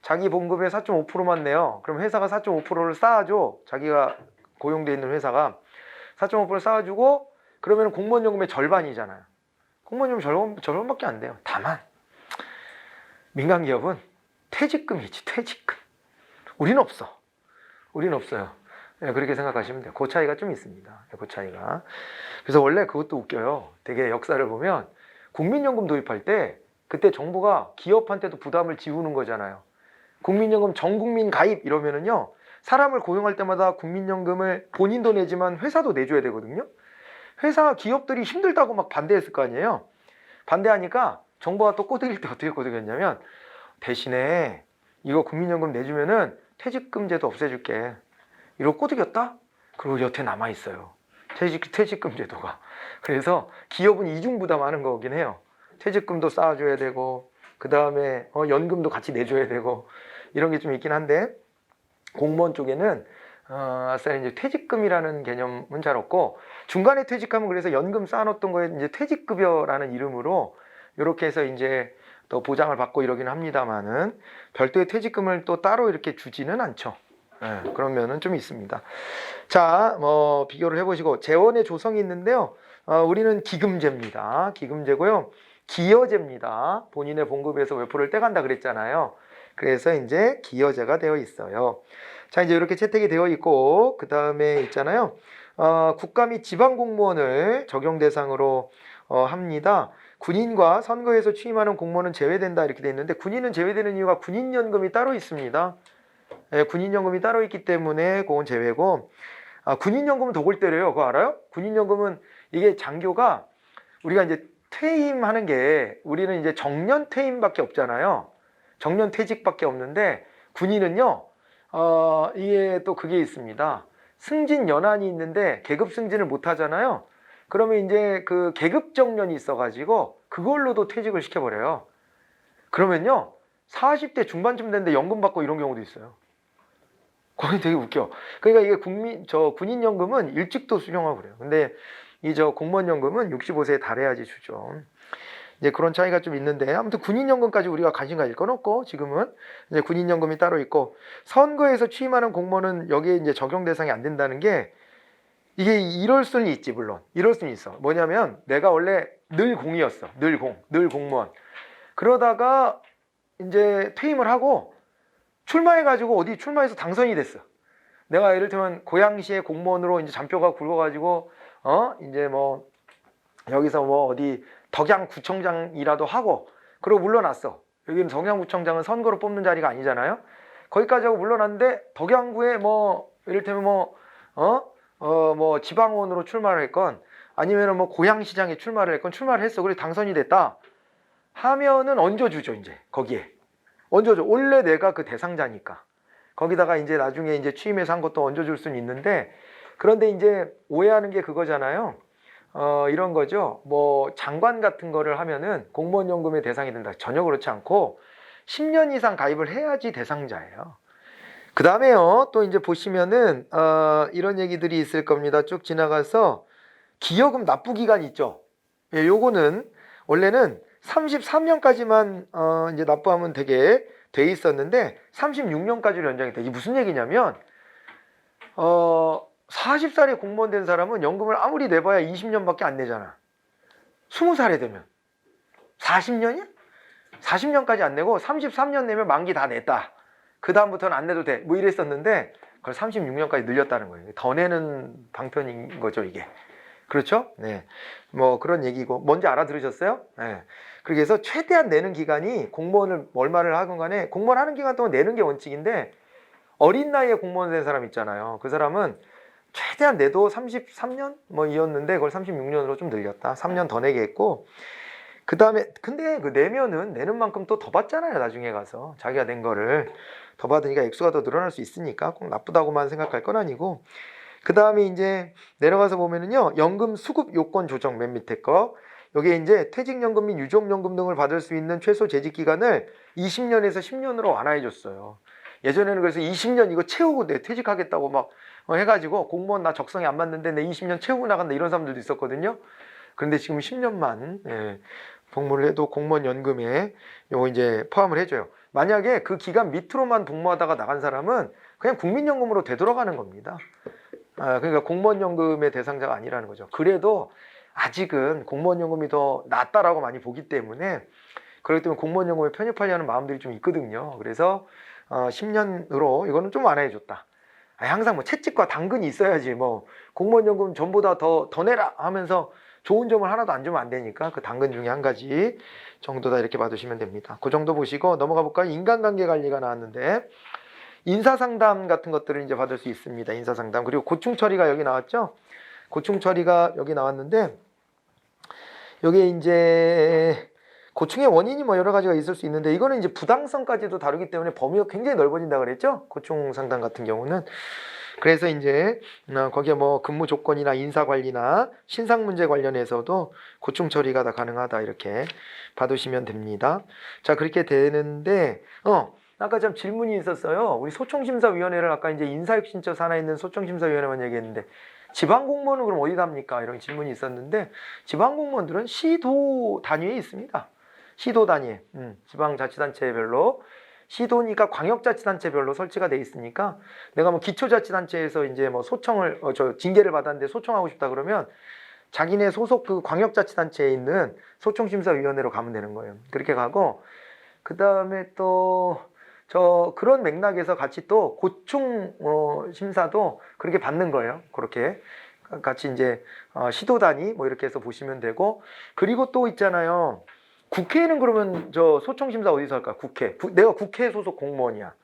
자기 봉급의 4.5%만 내요. 그럼 회사가 4.5%를 쌓아줘. 자기가 고용돼 있는 회사가 4.5% 쌓아주고 그러면 공무원연금의 절반이잖아요. 공무원연금 절반밖에 안 돼요. 다만 민간기업은 퇴직금이지 퇴직금. 우리는 없어. 우리는 없어요. 그렇게 생각하시면 돼요. 그 차이가 좀 있습니다. 그 차이가. 그래서 원래 그것도 웃겨요. 되게 역사를 보면 국민연금 도입할 때 그때 정부가 기업한테도 부담을 지우는 거잖아요. 국민연금 전국민 가입 이러면은요. 사람을 고용할 때마다 국민연금을 본인도 내지만 회사도 내줘야 되거든요. 기업들이 힘들다고 막 반대했을 거 아니에요. 반대하니까 정부가 또 꼬드길 때 어떻게 꼬드겼냐면 대신에 이거 국민연금 내주면은 퇴직금제도 없애줄게. 이러고 꼬드겼다? 그리고 여태 남아있어요. 퇴직금 제도가. 그래서 기업은 이중부담하는 거긴 해요. 퇴직금도 쌓아줘야 되고 그 다음에 연금도 같이 내줘야 되고 이런 게 좀 있긴 한데 공무원 쪽에는 아싸리 이제 퇴직금이라는 개념은 잘 없고, 중간에 퇴직하면 그래서 연금 쌓아놓던 거에 이제 퇴직급여라는 이름으로 이렇게 해서 이제 또 보장을 받고 이러긴 합니다만은 별도의 퇴직금을 또 따로 이렇게 주지는 않죠. 그런 면은 좀 있습니다. 자, 뭐 비교를 해보시고 재원의 조성이 있는데요. 우리는 기금제입니다. 기금제고요. 기여제입니다. 본인의 봉급에서 몇 프로를 떼간다 그랬잖아요. 그래서 이제 기여제가 되어 있어요. 자, 이제 이렇게 채택이 되어 있고, 그 다음에 있잖아요. 국가 및 지방 공무원을 적용 대상으로 합니다. 군인과 선거에서 취임하는 공무원은 제외된다 이렇게 돼 있는데, 군인은 제외되는 이유가 군인연금이 따로 있습니다. 군인연금이 따로 있기 때문에 그건 제외고, 군인연금은 더 골 때려요. 그거 알아요? 군인연금은 이게 장교가 우리가 이제 퇴임하는 게 우리는 이제 정년 퇴임밖에 없잖아요. 정년 퇴직밖에 없는데 군인은요, 이게 또 그게 있습니다. 승진 연한이 있는데 계급 승진을 못 하잖아요. 그러면 이제 그 계급 정년이 있어가지고 그걸로도 퇴직을 시켜버려요. 그러면요, 40대 중반쯤 됐는데 연금 받고 이런 경우도 있어요. 거기 되게 웃겨. 그러니까 이게 군인연금은 일찍도 수령하고 그래요. 근데 이 공무원연금은 65세에 달해야지 주죠. 이제 그런 차이가 좀 있는데, 아무튼 군인연금까지 우리가 관심 가질 건 없고, 지금은 이제 군인연금이 따로 있고, 선거에서 취임하는 공무원은 여기에 이제 적용 대상이 안 된다는 게, 이게 이럴 수는 있지, 물론. 이럴 수는 있어. 뭐냐면, 내가 원래 늘 공이었어. 늘 공무원. 그러다가 이제 퇴임을 하고, 출마해가지고 어디 출마해서 당선이 됐어. 내가 예를 들면 고양시의 공무원으로 이제 잔표가 굵어가지고 이제 뭐 여기서 뭐 어디 덕양구청장이라도 하고 그러고 물러났어. 여기는 덕양구청장은 선거로 뽑는 자리가 아니잖아요. 거기까지 하고 물러났는데 덕양구에 뭐 이를테면 뭐 지방원으로 출마를 했건 아니면은 뭐 고양시장에 출마를 했건 출마를 했어. 그래 당선이 됐다 하면은 얹어주죠. 이제 거기에 얹어줘. 원래 내가 그 대상자니까. 거기다가 이제 나중에 이제 취임해서 한 것도 얹어줄 수는 있는데, 그런데 이제 오해하는 게 그거잖아요. 이런 거죠. 뭐 장관 같은 거를 하면은 공무원연금의 대상이 된다. 전혀 그렇지 않고 10년 이상 가입을 해야지 대상자예요. 그 다음에요. 또 이제 보시면은 이런 얘기들이 있을 겁니다. 쭉 지나가서 기여금 납부 기간이 있죠. 예, 요거는 원래는 33년까지만 이제 납부하면 되게 돼 있었는데 36년까지로 연장이 돼. 이게 무슨 얘기냐면 40살에 공무원 된 사람은 연금을 아무리 내봐야 20년밖에 안 내잖아. 20살에 되면 40년이야? 40년까지 안 내고 33년 내면 만기 다 냈다. 그 다음부터는 안 내도 돼. 뭐 이랬었는데 그걸 36년까지 늘렸다는 거예요. 더 내는 방편인 거죠, 이게. 그렇죠? 네. 뭐 그런 얘기고. 뭔지 알아들으셨어요? 네. 그래서 최대한 내는 기간이 공무원을 얼마를 하건 간에 공무원 하는 기간 동안 내는 게 원칙인데, 어린 나이에 공무원 된 사람 있잖아요. 그 사람은 최대한 내도 33년 뭐 이었는데 그걸 36년으로 좀 늘렸다. 3년 더 내게 했고, 그 다음에 근데 그 내면은 내는 만큼 또 더 받잖아요. 나중에 가서 자기가 낸 거를 더 받으니까 액수가 더 늘어날 수 있으니까 꼭 나쁘다고만 생각할 건 아니고. 그 다음에 이제 내려가서 보면은요, 연금 수급 요건 조정 맨 밑에 거. 여기에 이제 퇴직연금 및 유족연금 등을 받을 수 있는 최소 재직 기간을 20년에서 10년으로 완화해 줬어요. 예전에는 그래서 20년 이거 채우고 내 퇴직하겠다고 막 해가지고 공무원 나 적성에 안 맞는데 내 20년 채우고 나간다 이런 사람들도 있었거든요. 그런데 지금 10년만 복무를 해도 공무원 연금에 요거 이제 포함을 해줘요. 만약에 그 기간 밑으로만 복무하다가 나간 사람은 그냥 국민연금으로 되돌아가는 겁니다. 그러니까 공무원연금의 대상자가 아니라는 거죠. 그래도 아직은 공무원연금이 더 낫다라고 많이 보기 때문에, 그렇기 때문에 공무원연금에 편입하려는 마음들이 좀 있거든요. 그래서 10년으로 이거는 좀 완화해줬다. 항상 뭐 채찍과 당근이 있어야지 뭐 공무원연금 전보다 더 내라 하면서 좋은 점을 하나도 안 주면 안 되니까 그 당근 중에 한 가지 정도다 이렇게 봐두시면 됩니다. 그 정도 보시고 넘어가 볼까요? 인간관계 관리가 나왔는데, 인사상담 같은 것들을 이제 받을 수 있습니다. 인사상담. 그리고 고충처리가 여기 나왔죠? 고충처리가 여기 나왔는데, 여기에 이제 고충의 원인이 뭐 여러 가지가 있을 수 있는데, 이거는 이제 부당성까지도 다루기 때문에 범위가 굉장히 넓어진다 그랬죠? 고충 상담 같은 경우는. 그래서 이제 거기에 뭐 근무 조건이나 인사 관리나 신상 문제 관련해서도 고충 처리가 다 가능하다 이렇게 봐두시면 됩니다. 자, 그렇게 되는데 아까 좀 질문이 있었어요. 우리 소총심사위원회를 아까 이제 인사혁신처 산하에 있는 소총심사위원회만 얘기했는데 지방공무원은 그럼 어디 갑니까? 이런 질문이 있었는데 지방공무원들은 시도 단위에 있습니다. 시도 단위에 지방자치단체별로 시도니까 광역자치단체별로 설치가 돼 있으니까 내가 뭐 기초자치단체에서 이제 뭐 소청을 징계를 받았는데 소청하고 싶다 그러면 자기네 소속 그 광역자치단체에 있는 소총심사위원회로 가면 되는 거예요. 그렇게 가고 그 다음에 또 그런 맥락에서 같이 또 고충 심사도 그렇게 받는 거예요. 그렇게 같이 이제 시도 단위 뭐 이렇게 해서 보시면 되고 그리고 또 있잖아요. 국회에는 그러면 소총 심사 어디서 할까? 국회. 내가 국회 소속 공무원이야.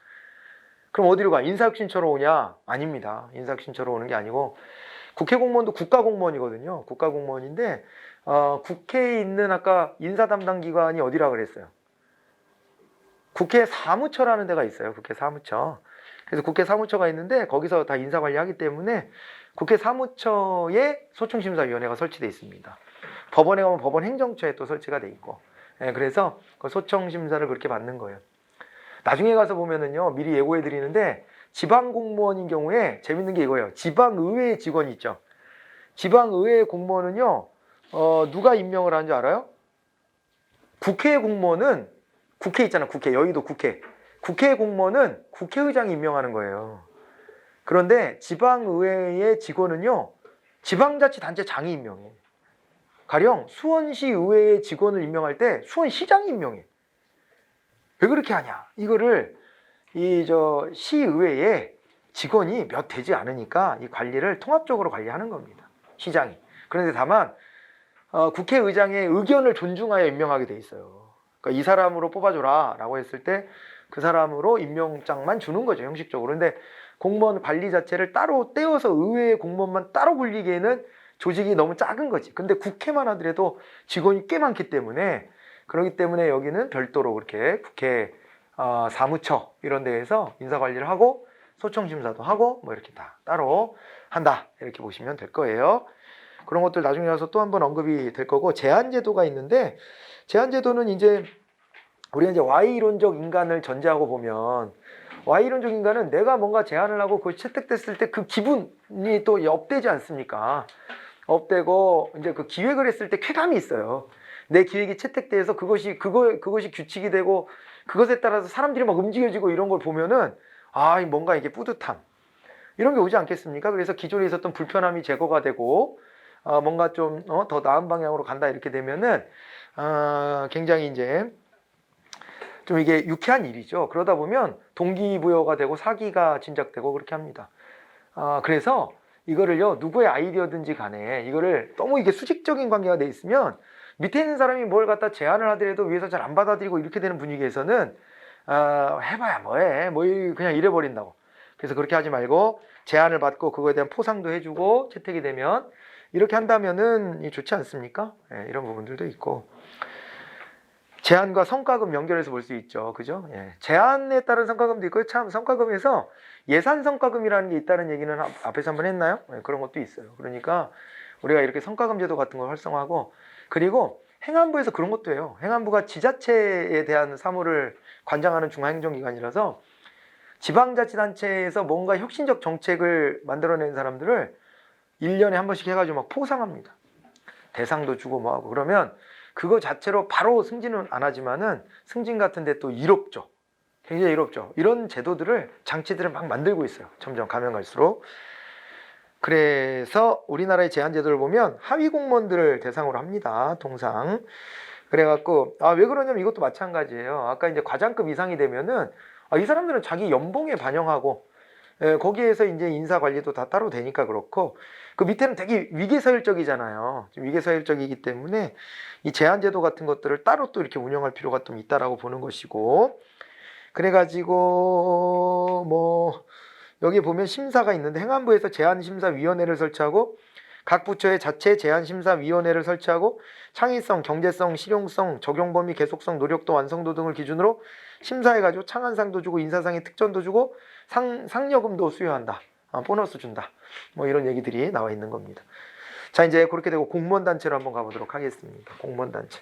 그럼 어디로 가? 인사혁신처로 오냐? 아닙니다. 인사혁신처로 오는 게 아니고 국회 공무원도 국가 공무원이거든요. 국가 공무원인데 국회에 있는 아까 인사 담당 기관이 어디라 그랬어요? 국회 사무처라는 데가 있어요. 국회 사무처. 그래서 국회 사무처가 있는데 거기서 다 인사 관리하기 때문에 국회 사무처에 소총심사위원회가 설치되어 있습니다. 법원에 가면 법원 행정처에 또 설치가 돼 있고. 예, 그래서 그 소총심사를 그렇게 받는 거예요. 나중에 가서 보면은요, 미리 예고해 드리는데 지방공무원인 경우에 재밌는 게 이거예요. 지방의회 직원이 있죠. 지방의회 공무원은요, 누가 임명을 하는 줄 알아요? 국회 공무원은 국회 있잖아, 국회. 여의도 국회. 국회 공무원은 국회의장이 임명하는 거예요. 그런데 지방의회의 직원은요, 지방자치단체장이 임명해. 가령 수원시 의회의 직원을 임명할 때 수원시장이 임명해. 왜 그렇게 하냐? 이거를 시의회의 직원이 몇 되지 않으니까 이 관리를 통합적으로 관리하는 겁니다. 시장이. 그런데 다만 국회의장의 의견을 존중하여 임명하게 돼 있어요. 그러니까 이 사람으로 뽑아줘라 라고 했을 때 그 사람으로 임명장만 주는 거죠, 형식적으로. 근데 공무원 관리 자체를 따로 떼어서 의회 공무원만 따로 굴리기에는 조직이 너무 작은 거지. 근데 국회만 하더라도 직원이 꽤 많기 때문에 그렇기 때문에 여기는 별도로 그렇게 국회 사무처 이런 데에서 인사관리를 하고 소총심사도 하고 뭐 이렇게 다 따로 한다 이렇게 보시면 될 거예요. 그런 것들 나중에 와서 또 한번 언급이 될 거고 제한제도가 있는데 제한제도는 이제 우리가 이제 Y이론적 인간을 전제하고 보면 Y이론적 인간은 내가 뭔가 제안을 하고 그걸 채택됐을 때 그 기분이 또 업되지 않습니까? 업되고 이제 그 기획을 했을 때 쾌감이 있어요. 내 기획이 채택돼서 그것이 규칙이 되고 그것에 따라서 사람들이 막 움직여지고 이런 걸 보면은 뭔가 이게 뿌듯함 이런 게 오지 않겠습니까? 그래서 기존에 있었던 불편함이 제거가 되고 뭔가 좀 더 나은 방향으로 간다 이렇게 되면은 굉장히 이제 좀 이게 유쾌한 일이죠. 그러다 보면 동기부여가 되고 사기가 진작되고 그렇게 합니다. 그래서 이거를요, 누구의 아이디어든지 간에 이거를 너무 이게 수직적인 관계가 돼 있으면 밑에 있는 사람이 뭘 갖다 제안을 하더라도 위에서 잘 안 받아들이고 이렇게 되는 분위기에서는 해봐야 뭐해 그냥 이래버린다고. 그래서 그렇게 하지 말고 제안을 받고 그거에 대한 포상도 해주고 채택이 되면 이렇게 한다면은 좋지 않습니까? 예, 이런 부분들도 있고 제안과 성과금 연결해서 볼 수 있죠. 그죠? 예. 제안에 따른 성과금도 있고 참 성과금에서 예산 성과금이라는 게 있다는 얘기는 앞에서 한번 했나요? 예, 그런 것도 있어요. 그러니까 우리가 이렇게 성과금 제도 같은 걸 활성화하고 그리고 행안부에서 그런 것도 해요. 행안부가 지자체에 대한 사무를 관장하는 중앙행정기관이라서 지방자치단체에서 뭔가 혁신적 정책을 만들어낸 사람들을 1년에 한 번씩 해가지고 막 포상합니다. 대상도 주고 뭐 하고 그러면 그거 자체로 바로 승진은 안 하지만은 승진 같은데 또 이롭죠. 굉장히 이롭죠. 이런 제도들을 장치들을 막 만들고 있어요. 점점 가면 갈수록. 그래서 우리나라의 제한 제도를 보면 하위 공무원들을 대상으로 합니다. 통상. 그래갖고 왜 그러냐면 이것도 마찬가지예요. 아까 이제 과장급 이상이 되면은 이 사람들은 자기 연봉에 반영하고 거기에서 이제 인사 관리도 다 따로 되니까 그렇고 그 밑에는 되게 위계서열적이잖아요. 위계서열적이기 때문에 이 제한제도 같은 것들을 따로 또 이렇게 운영할 필요가 좀 있다라고 보는 것이고 그래가지고 뭐 여기 보면 심사가 있는데 행안부에서 제한심사위원회를 설치하고 각 부처의 자체 제한심사위원회를 설치하고 창의성, 경제성, 실용성, 적용범위, 계속성, 노력도, 완성도 등을 기준으로 심사해가지고 창안상도 주고 인사상의 특전도 주고 상여금도 수여한다. 보너스 준다. 뭐 이런 얘기들이 나와 있는 겁니다. 자, 이제 그렇게 되고 공무원단체로 한번 가보도록 하겠습니다. 공무원단체.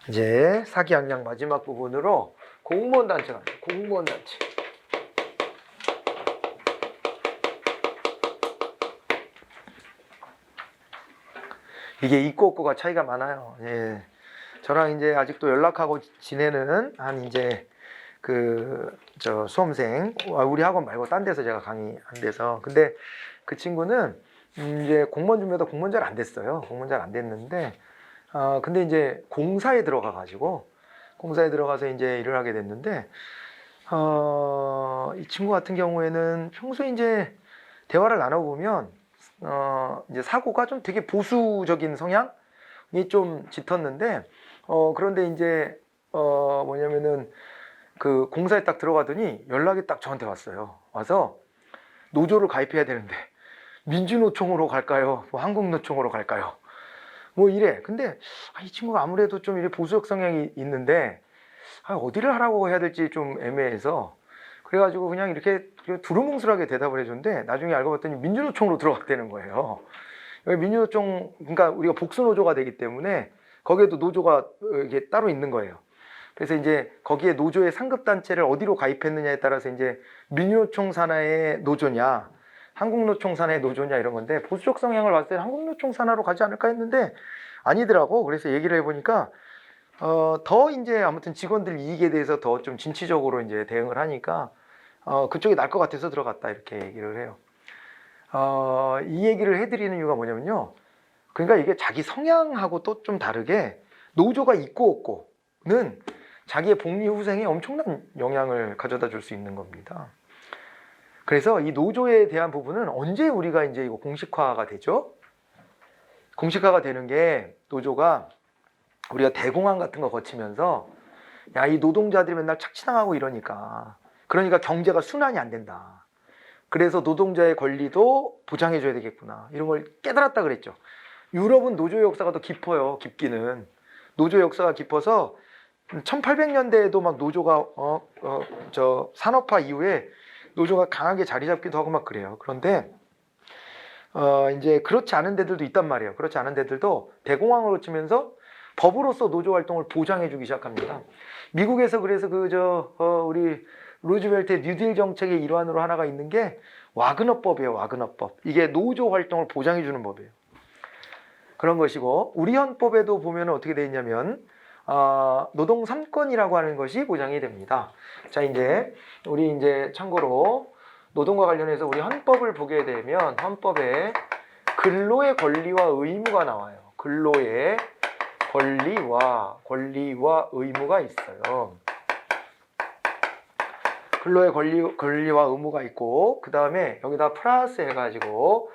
이제 사기양양 마지막 부분으로 공무원 단체가 아니에요. 공무원 단체. 이게 있고 없고가 차이가 많아요. 예. 저랑 이제 아직도 연락하고 지내는 한 이제 수험생, 우리 학원 말고 딴 데서 제가 강의 한 데서. 근데 그 친구는 이제 공무원 준비하다 공무원 잘 안 됐어요. 공무원 잘 안 됐는데, 근데 이제 공사에 들어가서 이제 일을 하게 됐는데, 이 친구 같은 경우에는 평소에 이제 대화를 나눠보면, 이제 사고가 좀 되게 보수적인 성향이 좀 짙었는데, 그런데 이제, 뭐냐면은, 그 공사에 딱 들어가더니 연락이 딱 저한테 왔어요. 와서 노조를 가입해야 되는데 민주노총으로 갈까요? 뭐 한국노총으로 갈까요? 뭐 이래. 근데 이 친구가 아무래도 좀 이래 보수적 성향이 있는데 어디를 하라고 해야 될지 좀 애매해서 그래가지고 그냥 이렇게 두루뭉술하게 대답을 해줬는데 나중에 알고 봤더니 민주노총으로 들어갔다는 거예요. 민주노총, 그러니까 우리가 복수노조가 되기 때문에 거기에도 노조가 이게 따로 있는 거예요. 그래서 이제 거기에 노조의 상급단체를 어디로 가입했느냐에 따라서 이제 민주노총 산하의 노조냐, 한국노총 산하의 노조냐 이런 건데 보수적 성향을 봤을 때 한국노총 산하로 가지 않을까 했는데 아니더라고. 그래서 얘기를 해보니까 더 이제 아무튼 직원들 이익에 대해서 더 좀 진취적으로 이제 대응을 하니까 그쪽이 날 것 같아서 들어갔다 이렇게 얘기를 해요. 이 얘기를 해드리는 이유가 뭐냐면요. 그러니까 이게 자기 성향하고 또 좀 다르게 노조가 있고 없고는 자기의 복리 후생에 엄청난 영향을 가져다 줄 수 있는 겁니다. 그래서 이 노조에 대한 부분은 언제 우리가 이제 이거 공식화가 되죠? 공식화가 되는 게 노조가 우리가 대공황 같은 거 거치면서 야, 이 노동자들이 맨날 착취당하고 그러니까 경제가 순환이 안 된다. 그래서 노동자의 권리도 보장해줘야 되겠구나. 이런 걸 깨달았다 그랬죠. 유럽은 노조의 역사가 더 깊어요. 깊기는. 노조의 역사가 깊어서 1800년대에도 막 노조가 산업화 이후에 노조가 강하게 자리 잡기도 하고 막 그래요. 그런데 이제 그렇지 않은 데들도 있단 말이에요. 그렇지 않은 데들도 대공황으로 치면서 법으로서 노조 활동을 보장해주기 시작합니다. 미국에서 그래서 우리 루즈벨트의 뉴딜 정책의 일환으로 하나가 있는 게 와그너법이에요. 와그너법. 이게 노조 활동을 보장해주는 법이에요. 그런 것이고 우리 헌법에도 보면 어떻게 되어 있냐면 노동 3권이라고 하는 것이 보장이 됩니다. 자, 이제 우리 이제 참고로 노동과 관련해서 우리 헌법을 보게 되면 헌법에 근로의 권리와 의무가 나와요. 근로의 권리와 의무가 있어요. 근로의 권리와 의무가 있고 그 다음에 여기다 플러스 해가지고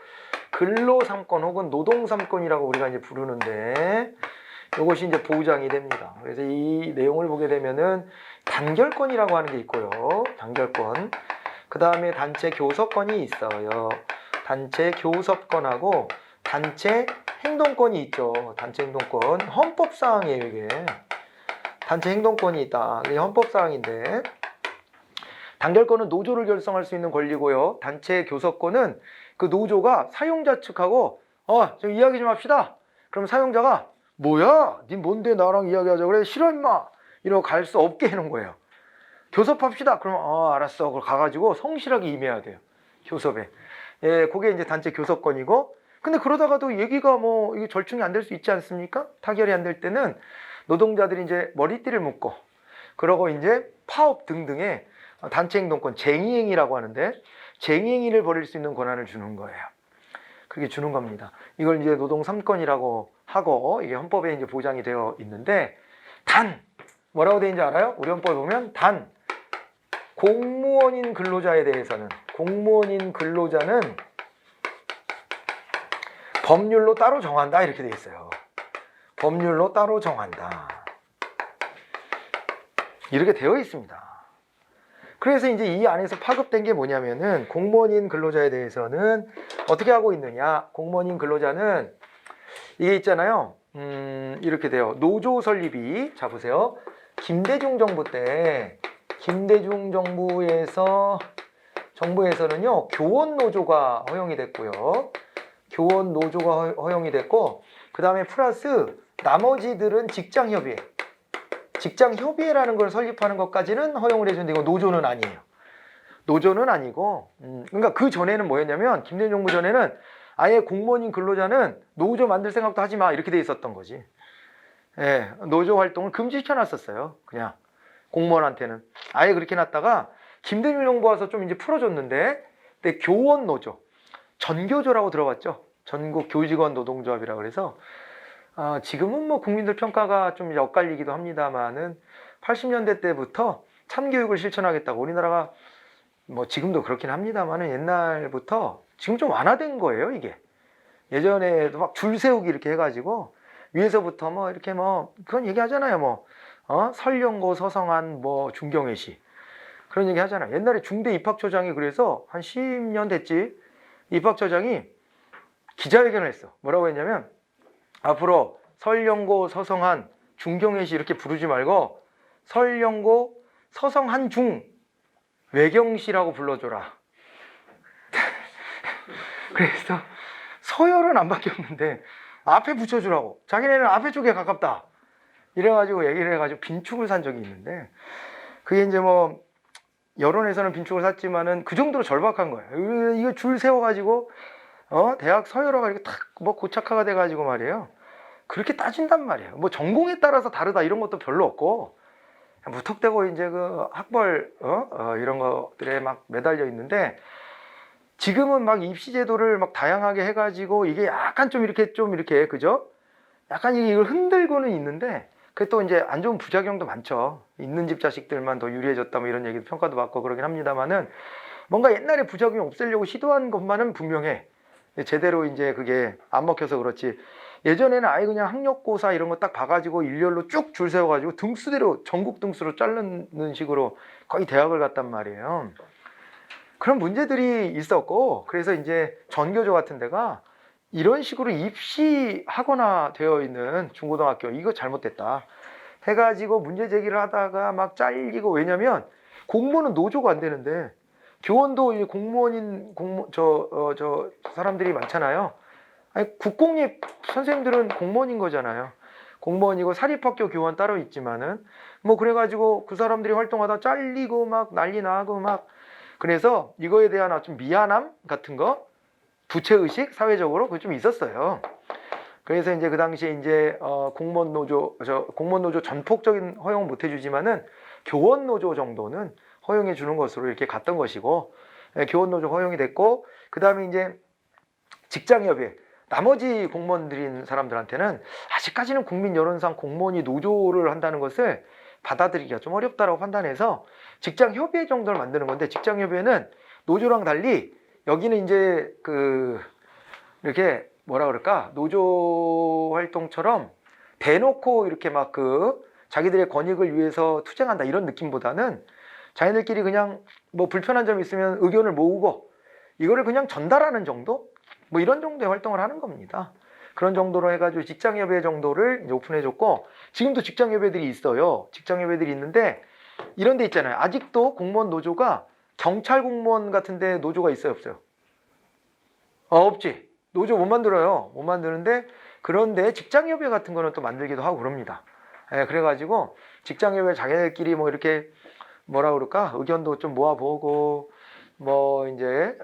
근로 3권 혹은 노동 3권이라고 우리가 이제 부르는데 이것이 이제 보장이 됩니다. 그래서 이 내용을 보게 되면은 단결권이라고 하는 게 있고요. 단결권. 그 다음에 단체 교섭권이 있어요. 단체 교섭권하고 단체 행동권이 있죠. 단체 행동권. 헌법사항이에요, 이게. 단체 행동권이 있다. 이게 헌법사항인데. 단결권은 노조를 결성할 수 있는 권리고요. 단체 교섭권은 그 노조가 사용자 측하고 좀 이야기 좀 합시다. 그럼 사용자가 뭐야? 니 뭔데 나랑 이야기하자 그래? 싫어 임마! 이러고 갈 수 없게 해놓은 거예요. 교섭합시다. 그러면 알았어. 그걸 가가지고 성실하게 임해야 돼요. 교섭에. 예, 그게 이제 단체 교섭권이고 근데 그러다가도 얘기가 이게 절충이 안 될 수 있지 않습니까? 타결이 안 될 때는 노동자들이 이제 머리띠를 묶고 그러고 이제 파업 등등의 단체 행동권, 쟁의행위라고 하는데 쟁의행위를 벌일 수 있는 권한을 주는 거예요. 그렇게 주는 겁니다. 이걸 이제 노동 3권이라고 하고 이게 헌법에 이제 보장이 되어 있는데 단 뭐라고 되어 있는지 알아요? 우리 헌법에 보면 단 공무원인 근로자에 대해서는 법률로 따로 정한다 이렇게 되어 있어요. 법률로 따로 정한다. 이렇게 되어 있습니다. 그래서 이제 이 안에서 파급된 게 뭐냐면은 공무원인 근로자에 대해서는 어떻게 하고 있느냐. 공무원인 근로자는 이게 있잖아요. 이렇게 돼요. 노조 설립이 자 보세요. 김대중 정부 때 김대중 정부에서는요. 교원 노조가 허용이 됐고요. 교원 노조가 허용이 됐고 그 다음에 플러스 나머지들은 직장 직장협의회라는 걸 설립하는 것까지는 허용을 해주는데 이거 노조는 아니에요. 노조는 아니고 그러니까 그 전에는 뭐였냐면 김대중 정부 전에는 아예 공무원인 근로자는 노조 만들 생각도 하지 마 이렇게 돼 있었던 거지. 예, 노조 활동을 금지시켜 놨었어요. 그냥 공무원한테는 아예 그렇게 놨다가 김대중 정부 와서 좀 이제 풀어줬는데 근데 교원 노조, 전교조라고 들어봤죠? 전국 교직원 노동조합이라고 그래서 지금은 뭐 국민들 평가가 좀 엇갈리기도 합니다만은 80년대 때부터 참교육을 실천하겠다고 우리나라가 뭐 지금도 그렇긴 합니다만은 옛날부터 지금 좀 완화된 거예요 이게. 예전에도 막 줄 세우기 이렇게 해가지고 위에서부터 뭐 이렇게 뭐 그런 얘기 하잖아요. 뭐 설령고 서성한 뭐 중경회시 그런 얘기 하잖아요. 옛날에 중대 입학처장이 그래서 한 10년 됐지 입학처장이 기자회견을 했어. 뭐라고 했냐면 앞으로 설령고 서성한 중경회시 이렇게 부르지 말고 설령고 서성한 중 외경시라고 불러줘라. 그래서 서열은 안 바뀌었는데 앞에 붙여주라고. 자기네는 앞에 쪽에 가깝다. 이래가지고 얘기를 해가지고 빈축을 산 적이 있는데 그게 이제 뭐 여론에서는 빈축을 샀지만은 그 정도로 절박한 거예요. 이거 줄 세워가지고 대학 서열화가 이렇게 탁 뭐 고착화가 돼가지고 말이에요. 그렇게 따진단 말이에요. 뭐 전공에 따라서 다르다 이런 것도 별로 없고 무턱대고 이제 그 학벌 이런 것들에 막 매달려 있는데 지금은 막 입시 제도를 막 다양하게 해가지고 이게 약간 좀 이렇게 그죠? 약간 이걸 흔들고는 있는데 그게 또 이제 안 좋은 부작용도 많죠. 있는 집 자식들만 더 유리해졌다 뭐 이런 얘기도 평가도 받고 그러긴 합니다만은 뭔가 옛날에 부작용 없애려고 시도한 것만은 분명해. 제대로 이제 그게 안 먹혀서 그렇지. 예전에는 아예 그냥 학력고사 이런 거 딱 봐가지고 일렬로 쭉 줄 세워가지고 등수대로 전국 등수로 자르는 식으로 거의 대학을 갔단 말이에요. 그런 문제들이 있었고 그래서 이제 전교조 같은 데가 이런 식으로 입시하거나 되어 있는 중고등학교 이거 잘못됐다 해가지고 문제 제기를 하다가 막 잘리고 왜냐면 공무원은 노조가 안 되는데 교원도 공무원인 저 사람들이 많잖아요. 아니 국공립 선생님들은 공무원인 거잖아요. 공무원이고 사립학교 교원 따로 있지만은 뭐 그래가지고 그 사람들이 활동하다 잘리고 막 난리 나고 막 그래서 이거에 대한 좀 미안함 같은 거 부채의식 사회적으로 그게 좀 있었어요. 그래서 이제 그 당시에 이제 공무원 노조 전폭적인 허용은 못 해주지만은 교원 노조 정도는 허용해 주는 것으로 이렇게 갔던 것이고 교원 노조 허용이 됐고 그 다음에 이제 직장협의회 나머지 공무원들인 사람들한테는 아직까지는 국민 여론상 공무원이 노조를 한다는 것을 받아들이기가 좀 어렵다고 판단해서 직장협의회 정도를 만드는 건데 직장협의회는 노조랑 달리 여기는 이제 이렇게 뭐라 그럴까 노조 활동처럼 대놓고 이렇게 막 자기들의 권익을 위해서 투쟁한다 이런 느낌보다는 자기들끼리 그냥 뭐 불편한 점이 있으면 의견을 모으고 이거를 그냥 전달하는 정도 뭐 이런 정도의 활동을 하는 겁니다. 그런 정도로 해가지고 직장협의회 정도를 이제 오픈해줬고 지금도 직장협의회들이 있어요. 직장협의회들이 있는데 이런 데 있잖아요. 아직도 공무원 노조가 경찰 공무원 같은 데 노조가 있어요 없어요? 없지. 노조 못 만들어요. 못 만드는데 그런데 직장협의회 같은 거는 또 만들기도 하고 그럽니다. 그래가지고 직장협의회 자기들끼리 뭐 이렇게 뭐라 그럴까 의견도 좀 모아보고 뭐 이제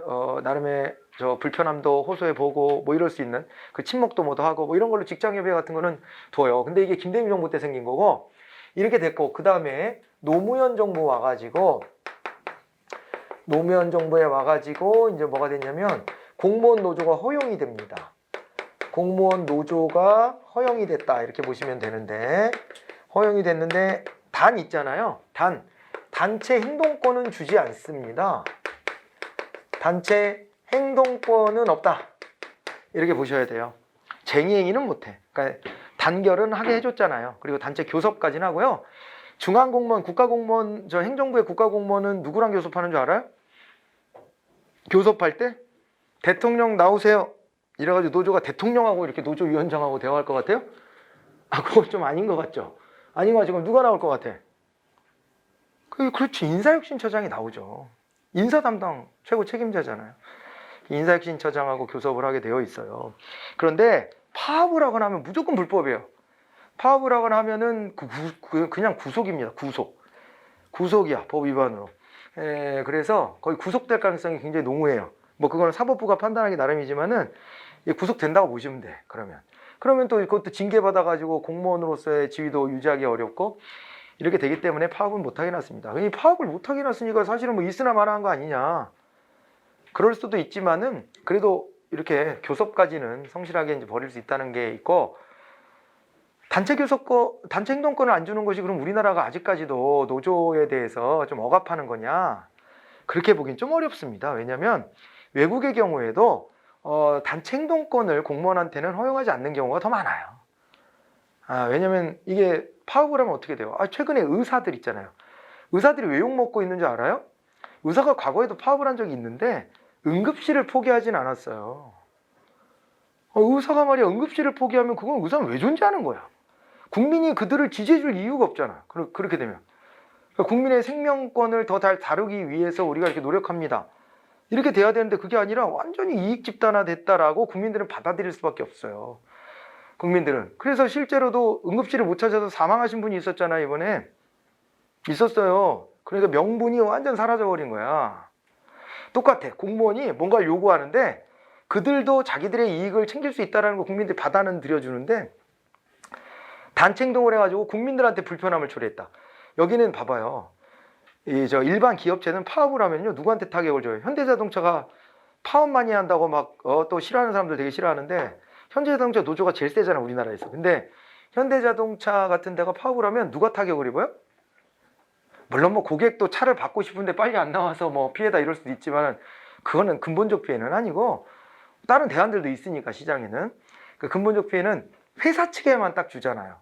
나름의 저 불편함도 호소해보고 뭐 이럴 수 있는 그 친목도 뭐도 하고 뭐 이런 걸로 직장협의회 같은 거는 둬요. 근데 이게 김대중 정부 때 생긴 거고 이렇게 됐고 그 다음에 노무현 정부 와가지고 이제 뭐가 됐냐면 공무원 노조가 허용이 됩니다. 공무원 노조가 허용이 됐다 이렇게 보시면 되는데 허용이 됐는데 단 있잖아요. 단체 행동권은 주지 않습니다. 단체 행동권은 없다 이렇게 보셔야 돼요. 쟁의행위는 못해. 그러니까 단결은 하게 해줬잖아요. 그리고 단체 교섭까지는 하고요. 중앙공무원, 국가공무원, 저 행정부의 국가공무원은 누구랑 교섭하는 줄 알아요? 교섭할 때 대통령 나오세요 이래가지고 노조가 대통령하고 이렇게 노조위원장하고 대화할 것 같아요? 그건 좀 아닌 것 같죠? 아닌 것 같죠? 그럼 누가 나올 것 같아? 그렇지 인사혁신처장이 나오죠. 인사 담당 최고 책임자잖아요. 인사혁신처장하고 교섭을 하게 되어 있어요. 그런데 파업을 하거나 하면 무조건 불법이에요. 파업을 하거나 하면은 그냥 구속입니다. 구속이야, 법 위반으로. 그래서 거의 구속될 가능성이 굉장히 농후해요. 뭐 그거는 사법부가 판단하기 나름이지만은 구속된다고 보시면 돼. 그러면 또 그것도 징계받아가지고 공무원으로서의 지위도 유지하기 어렵고 이렇게 되기 때문에 파업은 못하게 놨습니다. 이 파업을 못하게 놨으니까 사실은 뭐 있으나 마나한 거 아니냐. 그럴 수도 있지만은 그래도 이렇게 교섭까지는 성실하게 이제 벌일 수 있다는 게 있고, 단체 행동권을 안 주는 것이 그럼 우리나라가 아직까지도 노조에 대해서 좀 억압하는 거냐? 그렇게 보긴 좀 어렵습니다. 왜냐하면 외국의 경우에도 단체 행동권을 공무원한테는 허용하지 않는 경우가 더 많아요. 왜냐하면 이게 파업을 하면 어떻게 돼요? 최근에 의사들 있잖아요. 의사들이 왜 욕먹고 있는 줄 알아요? 의사가 과거에도 파업을 한 적이 있는데 응급실을 포기하진 않았어요. 의사가 말이야 응급실을 포기하면 그건 의사는 왜 존재하는 거야? 국민이 그들을 지지해줄 이유가 없잖아. 그렇게 되면. 그러니까 국민의 생명권을 더 잘 다루기 위해서 우리가 이렇게 노력합니다. 이렇게 돼야 되는데 그게 아니라 완전히 이익 집단화 됐다라고 국민들은 받아들일 수밖에 없어요. 국민들은. 그래서 실제로도 응급실을 못 찾아서 사망하신 분이 있었잖아요. 이번에. 있었어요. 그러니까 명분이 완전 사라져버린 거야. 똑같아. 공무원이 뭔가를 요구하는데 그들도 자기들의 이익을 챙길 수 있다는 걸 국민들이 받아는 들여주는데 단체 행동을 해가지고 국민들한테 불편함을 초래했다. 여기는 봐봐요. 일반 기업체는 파업을 하면요 누구한테 타격을 줘요? 현대자동차가 파업 많이 한다고 막 또 싫어하는 사람들 되게 싫어하는데 현대자동차 노조가 제일 세잖아 우리나라에서. 근데 현대자동차 같은 데가 파업을 하면 누가 타격을 입어요? 물론 뭐 고객도 차를 받고 싶은데 빨리 안 나와서 뭐 피해다 이럴 수도 있지만 그거는 근본적 피해는 아니고 다른 대안들도 있으니까 시장에는. 그 근본적 피해는 회사 측에만 딱 주잖아요.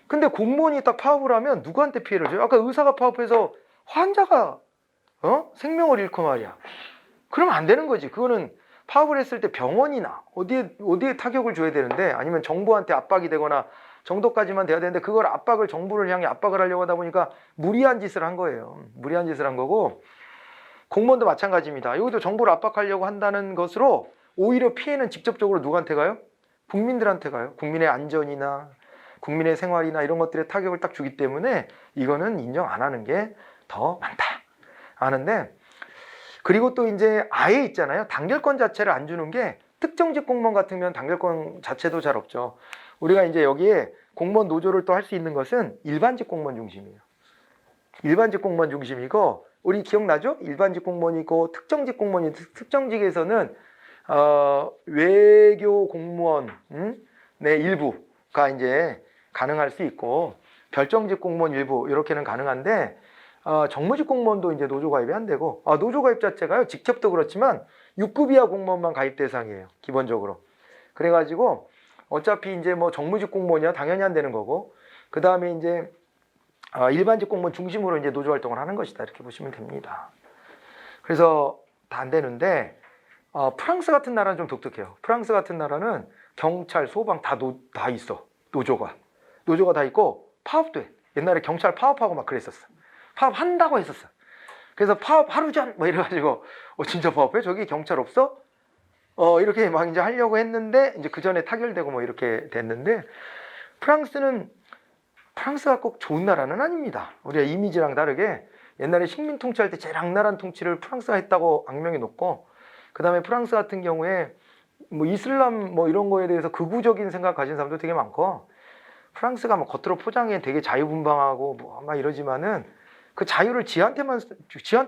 근데 공무원이 딱 파업을 하면 누구한테 피해를 줘요? 아까 의사가 파업해서 환자가 생명을 잃고 말이야. 그러면 안 되는 거지. 그거는 파업을 했을 때 병원이나 어디에 타격을 줘야 되는데, 아니면 정부한테 압박이 되거나 정도까지만 돼야 되는데 그걸 정부를 향해 압박을 하려고 하다 보니까 무리한 짓을 한 거예요. 무리한 짓을 한 거고, 공무원도 마찬가지입니다. 여기도 정부를 압박하려고 한다는 것으로 오히려 피해는 직접적으로 누구한테 가요? 국민들한테 가요. 국민의 안전이나 국민의 생활이나 이런 것들에 타격을 딱 주기 때문에 이거는 인정 안 하는 게 더 많다 아는데, 그리고 또 이제 아예 있잖아요. 단결권 자체를 안 주는 게, 특정직 공무원 같으면 단결권 자체도 잘 없죠. 우리가 이제 여기에 공무원 노조를 또 할 수 있는 것은 일반직 공무원 중심이에요. 일반직 공무원 중심이고, 우리 기억나죠? 일반직 공무원이 있고 특정직 공무원이, 특정직에서는 외교 공무원 네 일부가 이제 가능할 수 있고, 별정직 공무원 일부 이렇게는 가능한데, 정무직 공무원도 이제 노조 가입이 안 되고, 노조 가입 자체가요 직접도 그렇지만 6급 이하 공무원만 가입 대상이에요 기본적으로. 그래가지고 어차피 이제 뭐 정무직 공무원이야 당연히 안 되는 거고, 그 다음에 이제 일반직 공무원 중심으로 이제 노조 활동을 하는 것이다 이렇게 보시면 됩니다. 그래서 다 안 되는데, 프랑스 같은 나라는 좀 독특해요. 프랑스 같은 나라는 경찰, 소방 다 있어. 노조가 다 있고 파업도 해. 옛날에 경찰 파업하고 막 그랬었어. 파업한다고 했었어. 그래서 파업 하루 전 뭐 이래가지고 진짜 파업해? 저기 경찰 없어? 이렇게 막 이제 하려고 했는데 이제 그 전에 타결되고 뭐 이렇게 됐는데, 프랑스가 꼭 좋은 나라는 아닙니다. 우리가 이미지랑 다르게 옛날에 식민 통치할 때 제일 악랄한 통치를 프랑스가 했다고 악명이 높고, 그 다음에 프랑스 같은 경우에 뭐 이슬람 뭐 이런 거에 대해서 극우적인 생각 가진 사람도 되게 많고, 프랑스가 뭐 겉으로 포장해 되게 자유분방하고 뭐 막 이러지만은 그 자유를 지한테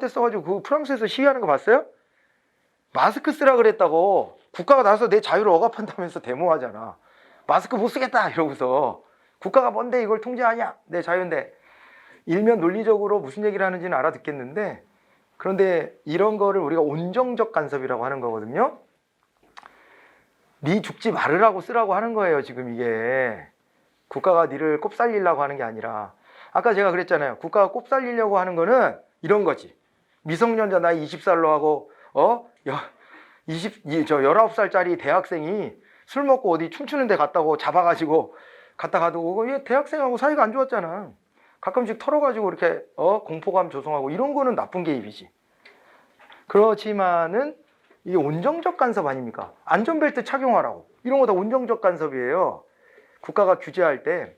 써가지고 그 프랑스에서 시위하는 거 봤어요? 마스크 쓰라 그랬다고 국가가 나서 내 자유를 억압한다면서 데모하잖아. 마스크 못 쓰겠다 이러고서. 국가가 뭔데 이걸 통제하냐? 내 자유인데. 일면 논리적으로 무슨 얘기를 하는지는 알아듣겠는데, 그런데 이런 거를 우리가 온정적 간섭이라고 하는 거거든요. 네 죽지 말으라고 쓰라고 하는 거예요 지금 이게. 국가가 니를 꼽살리려고 하는 게 아니라, 아까 제가 그랬잖아요. 국가가 꼽살리려고 하는 거는 이런 거지. 미성년자 나이 20살로 하고 19살짜리 대학생이 술 먹고 어디 춤추는 데 갔다고 잡아가지고 갔다 가도 얘 대학생하고 사이가 안 좋았잖아. 가끔씩 털어가지고 이렇게 공포감 조성하고 이런 거는 나쁜 개입이지. 그렇지만은 이게 온정적 간섭 아닙니까? 안전벨트 착용하라고. 이런 거 다 온정적 간섭이에요. 국가가 규제할 때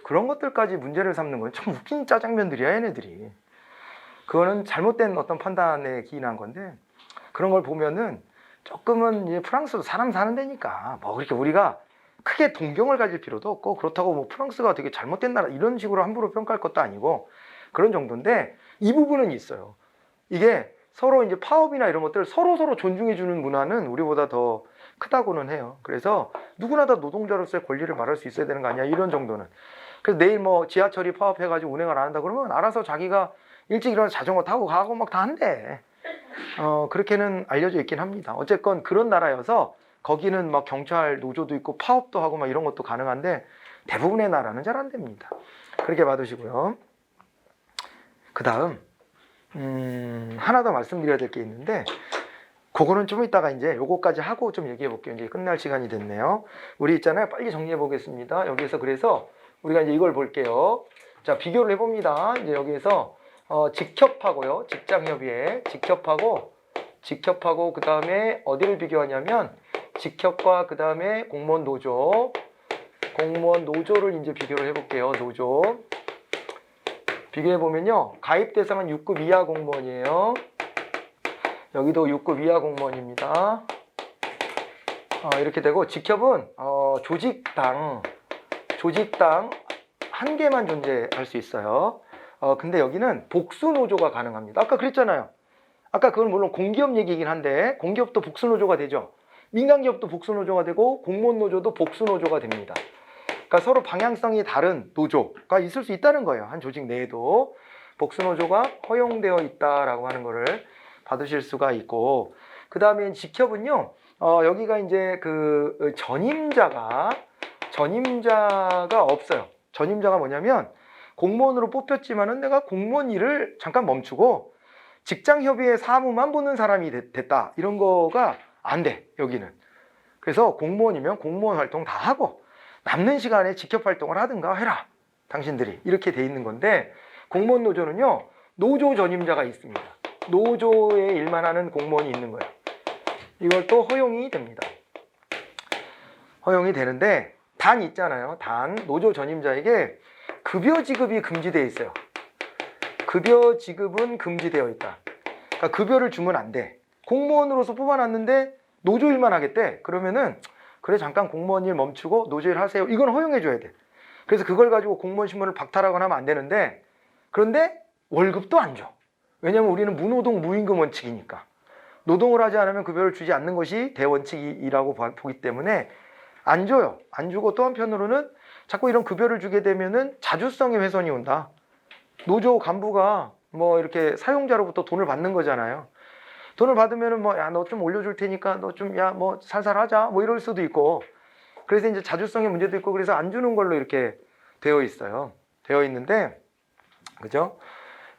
그런 것들까지 문제를 삼는 건 참 웃긴 짜장면들이야, 얘네들이. 그거는 잘못된 어떤 판단에 기인한 건데, 그런 걸 보면은 조금은 이제 프랑스도 사람 사는 데니까 뭐 그렇게 우리가 크게 동경을 가질 필요도 없고, 그렇다고 뭐 프랑스가 되게 잘못된 나라 이런 식으로 함부로 평가할 것도 아니고 그런 정도인데, 이 부분은 있어요. 이게 서로 이제 파업이나 이런 것들 서로 존중해 주는 문화는 우리보다 더 크다고는 해요. 그래서 누구나 다 노동자로서의 권리를 말할 수 있어야 되는 거 아니야, 이런 정도는. 그래서 내일 뭐 지하철이 파업해가지고 운행을 안 한다 그러면 알아서 자기가 일찍 일어나서 자전거 타고 가고 막 다 한대. 그렇게는 알려져 있긴 합니다. 어쨌건 그런 나라여서 거기는 막 경찰 노조도 있고 파업도 하고 막 이런 것도 가능한데, 대부분의 나라는 잘 안 됩니다. 그렇게 봐두시고요. 그 다음 하나 더 말씀드려야 될 게 있는데, 그거는 좀 이따가 이제 요거까지 하고 좀 얘기해 볼게요. 이제 끝날 시간이 됐네요. 우리 있잖아요. 빨리 정리해 보겠습니다. 여기에서 그래서 우리가 이제 이걸 볼게요. 자, 비교를 해봅니다. 이제 여기에서 직협하고요. 직장협의회, 직협하고 그 다음에 어디를 비교하냐면 직협과 그 다음에 공무원 노조를 이제 비교를 해볼게요. 노조 비교해 보면요, 가입 대상은 6급 이하 공무원이에요. 여기도 6급 이하 공무원입니다. 이렇게 되고, 직협은 조직당 한 개만 존재할 수 있어요. 근데 여기는 복수노조가 가능합니다. 아까 그랬잖아요. 아까 그건 물론 공기업 얘기이긴 한데, 공기업도 복수노조가 되죠. 민간기업도 복수노조가 되고 공무원 노조도 복수노조가 됩니다. 그러니까 서로 방향성이 다른 노조가 있을 수 있다는 거예요. 한 조직 내에도 복수노조가 허용되어 있다라고 하는 거를 받으실 수가 있고, 그 다음에 직협은요, 여기가 이제 그 전임자가 없어요. 전임자가 뭐냐면, 공무원으로 뽑혔지만은 내가 공무원 일을 잠깐 멈추고 직장협의회 사무만 보는 사람이 됐다, 이런 거가 안 돼, 여기는. 그래서 공무원이면 공무원 활동 다 하고 남는 시간에 직협 활동을 하든가 해라, 당신들이, 이렇게 돼 있는 건데, 공무원 노조는요, 노조 전임자가 있습니다. 노조에 일만 하는 공무원이 있는 거예요. 이걸 또 허용이 됩니다. 허용이 되는데, 단 있잖아요. 단, 노조 전임자에게 급여 지급이 금지되어 있어요. 급여 지급은 금지되어 있다. 그러니까 급여를 주면 안 돼. 공무원으로서 뽑아놨는데 노조 일만 하겠대. 그러면은 그래, 잠깐 공무원 일 멈추고 노조 일 하세요, 이건 허용해 줘야 돼. 그래서 그걸 가지고 공무원 신분을 박탈하거나 하면 안 되는데, 그런데 월급도 안 줘. 왜냐면 우리는 무노동 무임금 원칙이니까. 노동을 하지 않으면 급여를 주지 않는 것이 대원칙이라고 보기 때문에 안 줘요. 안 주고, 또 한편으로는 자꾸 이런 급여를 주게 되면은 자주성의 훼손이 온다. 노조 간부가 뭐 이렇게 사용자로부터 돈을 받는 거잖아요. 돈을 받으면은 뭐, 야, 너 좀 올려줄 테니까 너 좀, 야, 뭐 살살 하자, 뭐 이럴 수도 있고. 그래서 이제 자주성의 문제도 있고, 그래서 안 주는 걸로 이렇게 되어 있어요. 되어 있는데, 그죠?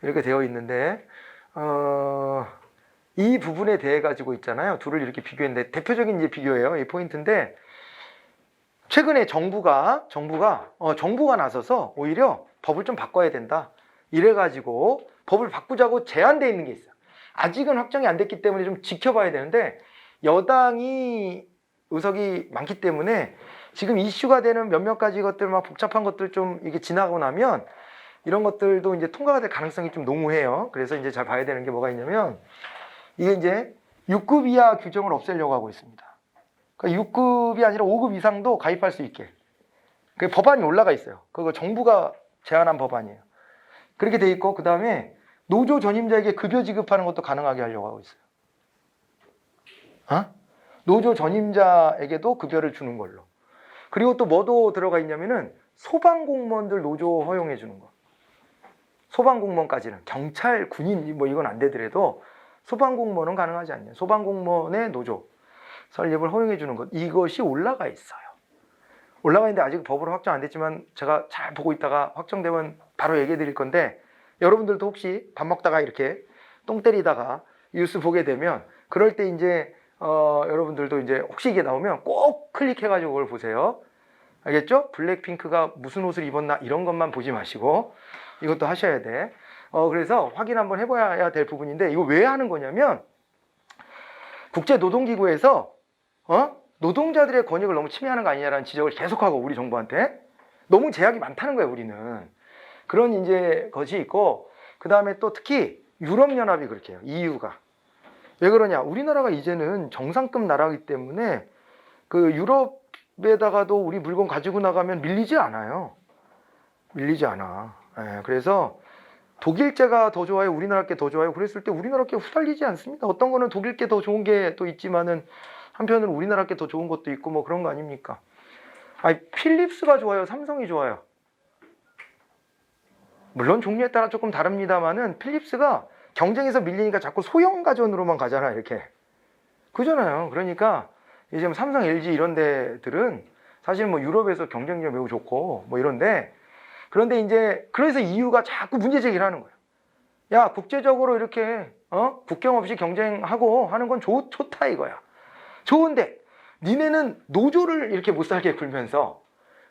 이렇게 되어 있는데, 이 부분에 대해 가지고 있잖아요. 둘을 이렇게 비교했는데, 대표적인 이제 비교예요. 이 포인트인데, 최근에 정부가 나서서 오히려 법을 좀 바꿔야 된다, 이래가지고 법을 바꾸자고 제안되어 있는 게 있어요. 아직은 확정이 안 됐기 때문에 좀 지켜봐야 되는데, 여당이 의석이 많기 때문에 지금 이슈가 되는 몇몇 가지 것들, 막 복잡한 것들 좀 이게 지나고 나면 이런 것들도 이제 통과가 될 가능성이 좀 농후해요. 그래서 이제 잘 봐야 되는 게 뭐가 있냐면, 이게 이제 6급 이하 규정을 없애려고 하고 있습니다. 그러니까 6급이 아니라 5급 이상도 가입할 수 있게. 그 법안이 올라가 있어요. 그거 정부가 제안한 법안이에요. 그렇게 돼 있고, 그 다음에 노조 전임자에게 급여 지급하는 것도 가능하게 하려고 하고 있어요. 노조 전임자에게도 급여를 주는 걸로. 그리고 또 뭐도 들어가 있냐면은 소방공무원들 노조 허용해 주는 거. 소방공무원까지는, 경찰, 군인 뭐 이건 안 되더라도 소방공무원은 가능하지 않냐. 소방공무원의 노조 설립을 허용해 주는 것, 이것이 올라가 있어요. 올라가 있는데 아직 법으로 확정 안 됐지만 제가 잘 보고 있다가 확정되면 바로 얘기해 드릴 건데, 여러분들도 혹시 밥 먹다가 이렇게 똥 때리다가 뉴스 보게 되면, 그럴 때 이제 여러분들도 이제 혹시 이게 나오면 꼭 클릭해가지고 그걸 보세요. 알겠죠? 블랙핑크가 무슨 옷을 입었나 이런 것만 보지 마시고 이것도 하셔야 돼. 그래서 확인 한번 해봐야 될 부분인데, 이거 왜 하는 거냐면, 국제노동기구에서 노동자들의 권익을 너무 침해하는 거 아니냐라는 지적을 계속하고 우리 정부한테. 너무 제약이 많다는 거예요, 우리는. 그런 이제 것이 있고, 그 다음에 또 특히 유럽연합이 그렇게 해요. EU가. 왜 그러냐? 우리나라가 이제는 정상급 나라이기 때문에 그 유럽에다가도 우리 물건 가지고 나가면 밀리지 않아요. 밀리지 않아. 예, 그래서 독일제가 더 좋아요? 우리나라 게 더 좋아요? 그랬을 때 우리나라 게 후달리지 않습니다. 어떤 거는 독일 게 더 좋은 게 또 있지만은 한편으로 우리나라 게 더 좋은 것도 있고 뭐 그런 거 아닙니까? 아니, 필립스가 좋아요? 삼성이 좋아요? 물론 종류에 따라 조금 다릅니다만은 필립스가 경쟁에서 밀리니까 자꾸 소형 가전으로만 가잖아, 이렇게. 그잖아요. 그러니까 이제 뭐 삼성, LG 이런 데들은 사실 뭐 유럽에서 경쟁력 매우 좋고 뭐 이런데, 그런데 이제 그래서 EU가 자꾸 문제 제기를 하는 거예요. 야, 국제적으로 이렇게 국경 없이 경쟁하고 하는 건 좋다 이거야. 좋은데 니네는 노조를 이렇게 못 살게 굴면서,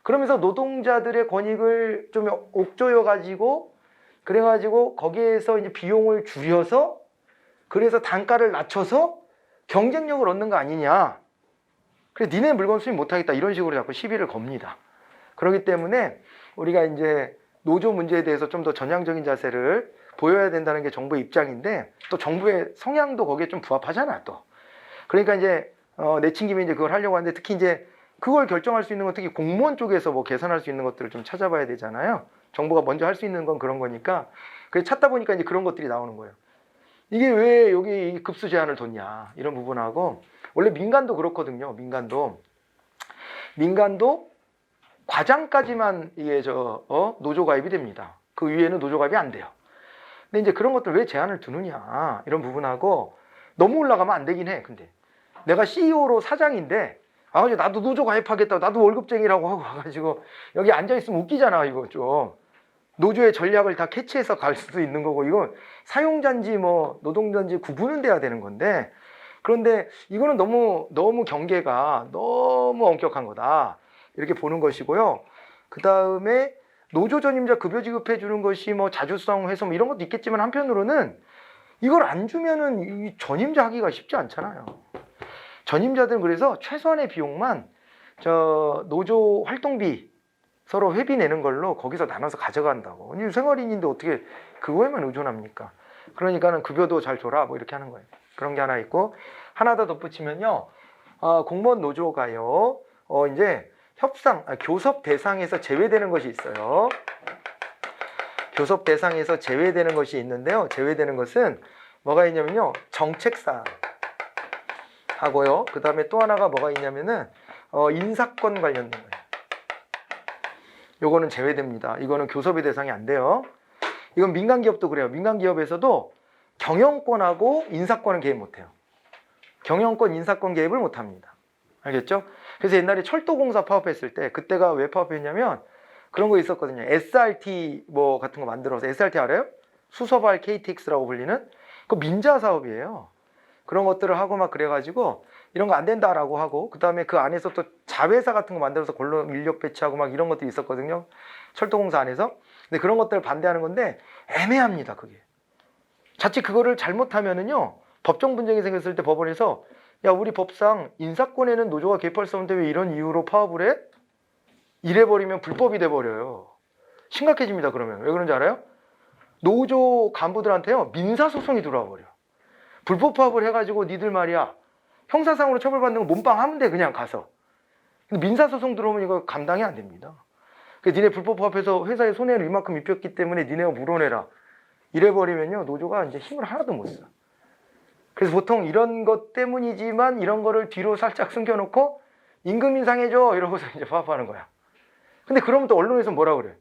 그러면서 노동자들의 권익을 좀 옥조여 가지고, 그래가지고 거기에서 이제 비용을 줄여서, 그래서 단가를 낮춰서 경쟁력을 얻는 거 아니냐. 그래, 니네 물건 수입 못하겠다 이런 식으로 자꾸 시비를 겁니다. 그렇기 때문에 우리가 이제 노조 문제에 대해서 좀 더 전향적인 자세를 보여야 된다는 게 정부의 입장인데, 또 정부의 성향도 거기에 좀 부합하잖아 또. 그러니까 이제 내친김에 이제 그걸 하려고 하는데, 특히 이제 그걸 결정할 수 있는 건 특히 공무원 쪽에서 뭐 개선할 수 있는 것들을 좀 찾아봐야 되잖아요. 정부가 먼저 할 수 있는 건 그런 거니까. 그래서 찾다 보니까 이제 그런 것들이 나오는 거예요. 이게 왜 여기 급수 제한을 뒀냐, 이런 부분하고. 원래 민간도 그렇거든요. 민간도 과장까지만 이게 노조 가입이 됩니다. 그 위에는 노조 가입이 안 돼요. 근데 이제 그런 것들 왜 제한을 두느냐, 이런 부분하고. 너무 올라가면 안 되긴 해. 근데 내가 CEO로 사장인데 나도 노조 가입하겠다, 나도 월급쟁이라고 하고 와가지고 여기 앉아있으면 웃기잖아. 이거 좀 노조의 전략을 다 캐치해서 갈 수도 있는 거고, 이거 사용자인지 뭐 노동자인지 구분은 돼야 되는 건데, 그런데 이거는 너무 경계가 너무 엄격한 거다, 이렇게 보는 것이고요. 그 다음에 노조 전임자 급여 지급해 주는 것이 뭐 자주성 해서 뭐 이런 것도 있겠지만, 한편으로는 이걸 안 주면은 이 전임자 하기가 쉽지 않잖아요. 전임자들은 그래서 최소한의 비용만 노조 활동비 서로 회비 내는 걸로 거기서 나눠서 가져간다고. 생활인인데 어떻게 그거에만 의존합니까? 그러니까는 급여도 잘 줘라 뭐 이렇게 하는 거예요. 그런 게 하나 있고, 하나 더 덧붙이면요, 공무원 노조가요 이제 교섭 대상에서 제외되는 것이 있어요. 교섭 대상에서 제외되는 것이 있는데요. 제외되는 것은 뭐가 있냐면요, 정책사항 하고요. 그 다음에 또 하나가 뭐가 있냐면은 인사권 관련된 거예요. 요거는 제외됩니다. 이거는 교섭의 대상이 안 돼요. 이건 민간기업도 그래요. 민간기업에서도 경영권하고 인사권은 개입 못해요. 경영권, 인사권 개입을 못합니다. 알겠죠? 그래서 옛날에 철도공사 파업했을 때, 그때가 왜 파업했냐면 그런 거 있었거든요. SRT 뭐 같은 거 만들어서, SRT 알아요? 수서발 KTX라고 불리는 그 민자 사업이에요. 그런 것들을 하고 막 그래가지고 이런 거 안 된다라고 하고, 그 다음에 그 안에서 또 자회사 같은 거 만들어서 골로 인력 배치하고 막 이런 것도 있었거든요. 철도공사 안에서. 근데 그런 것들을 반대하는 건데 애매합니다, 그게. 자칫 그거를 잘못하면은요, 법정 분쟁이 생겼을 때 법원에서 야, 우리 법상 인사권에는 노조가 개입할 수 없는데 왜 이런 이유로 파업을 해? 이래버리면 불법이 돼버려요. 심각해집니다. 그러면 왜 그런지 알아요? 노조 간부들한테요, 민사소송이 들어와 버려. 불법 파업을 해가지고 니들 말이야, 형사상으로 처벌받는 거 몸빵 하면 돼, 그냥 가서. 근데 민사소송 들어오면 이거 감당이 안 됩니다. 그래서 니네 불법 파업해서 회사에 손해를 이만큼 입혔기 때문에 니네가 물어내라, 이래버리면요, 노조가 이제 힘을 하나도 못 써. 그래서 보통 이런 것 때문이지만 이런 거를 뒤로 살짝 숨겨놓고 임금 인상해줘 이러고서 이제 파업하는 거야. 근데 그러면 또 언론에서 뭐라 그래?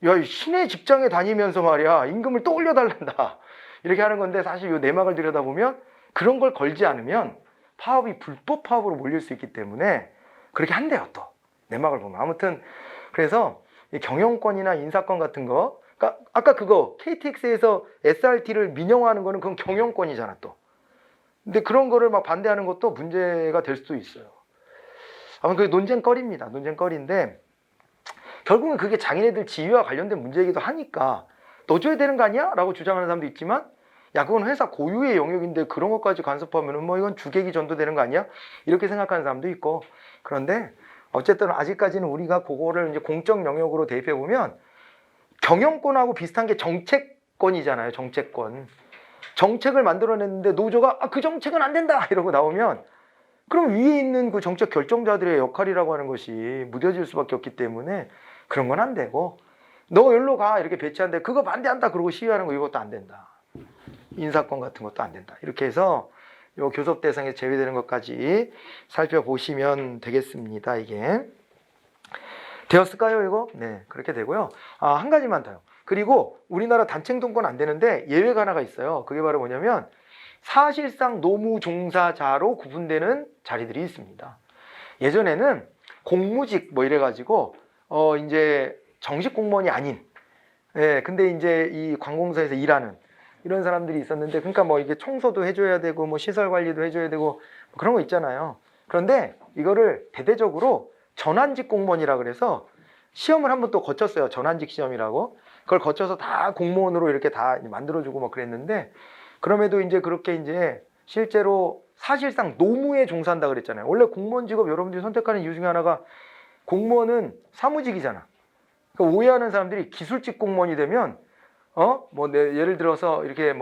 야, 시내 직장에 다니면서 말이야, 임금을 또 올려달란다, 이렇게 하는 건데, 사실 이 내막을 들여다보면 그런 걸 걸지 않으면 파업이 불법 파업으로 몰릴 수 있기 때문에 그렇게 한대요, 또 내막을 보면. 아무튼 그래서 이 경영권이나 인사권 같은 거, 그러니까 아까 그거 KTX에서 SRT를 민영화하는 거는 그건 경영권이잖아 또. 근데 그런 거를 막 반대하는 것도 문제가 될 수도 있어요. 아무튼 그게 논쟁거리입니다. 논쟁거리인데 결국은 그게 자기네들 지위와 관련된 문제이기도 하니까 넣어줘야 되는 거 아니야? 라고 주장하는 사람도 있지만, 야, 그건 회사 고유의 영역인데 그런 것까지 간섭하면은 뭐 이건 주객이 전도되는 거 아니야? 이렇게 생각하는 사람도 있고. 그런데 어쨌든 아직까지는 우리가 그거를 이제 공적 영역으로 대입해 보면 경영권하고 비슷한 게 정책권이잖아요. 정책권. 정책을 만들어냈는데 노조가 그 정책은 안 된다 이러고 나오면 그럼 위에 있는 그 정책 결정자들의 역할이라고 하는 것이 무뎌질 수밖에 없기 때문에 그런 건 안 되고 너 여기로 가 이렇게 배치한데 그거 반대한다 그러고 시위하는 거 이것도 안 된다. 인사권 같은 것도 안 된다. 이렇게 해서 요 교섭 대상에 제외되는 것까지 살펴보시면 되겠습니다. 이게 되었을까요, 이거? 네, 그렇게 되고요. 한 가지만 더요. 그리고 우리나라 단체 행동권 안 되는데 예외가 하나가 있어요. 그게 바로 뭐냐면 사실상 노무 종사자로 구분되는 자리들이 있습니다. 예전에는 공무직 뭐 이래가지고 이제 정식 공무원이 아닌, 예, 근데 이제 이 관공서에서 일하는 이런 사람들이 있었는데, 그러니까 뭐 이게 청소도 해줘야 되고 뭐 시설 관리도 해줘야 되고 뭐 그런 거 있잖아요. 그런데 이거를 대대적으로 전환직 공무원이라 그래서 시험을 한번 또 거쳤어요. 전환직 시험이라고. 그걸 거쳐서 다 공무원으로 이렇게 다 만들어주고 뭐 그랬는데, 그럼에도 이제 그렇게 이제 실제로 사실상 노무에 종사한다 그랬잖아요. 원래 공무원 직업 여러분들이 선택하는 이유 중에 하나가 공무원은 사무직이잖아. 그러니까 오해하는 사람들이 기술직 공무원이 되면 예를 들어서 이렇게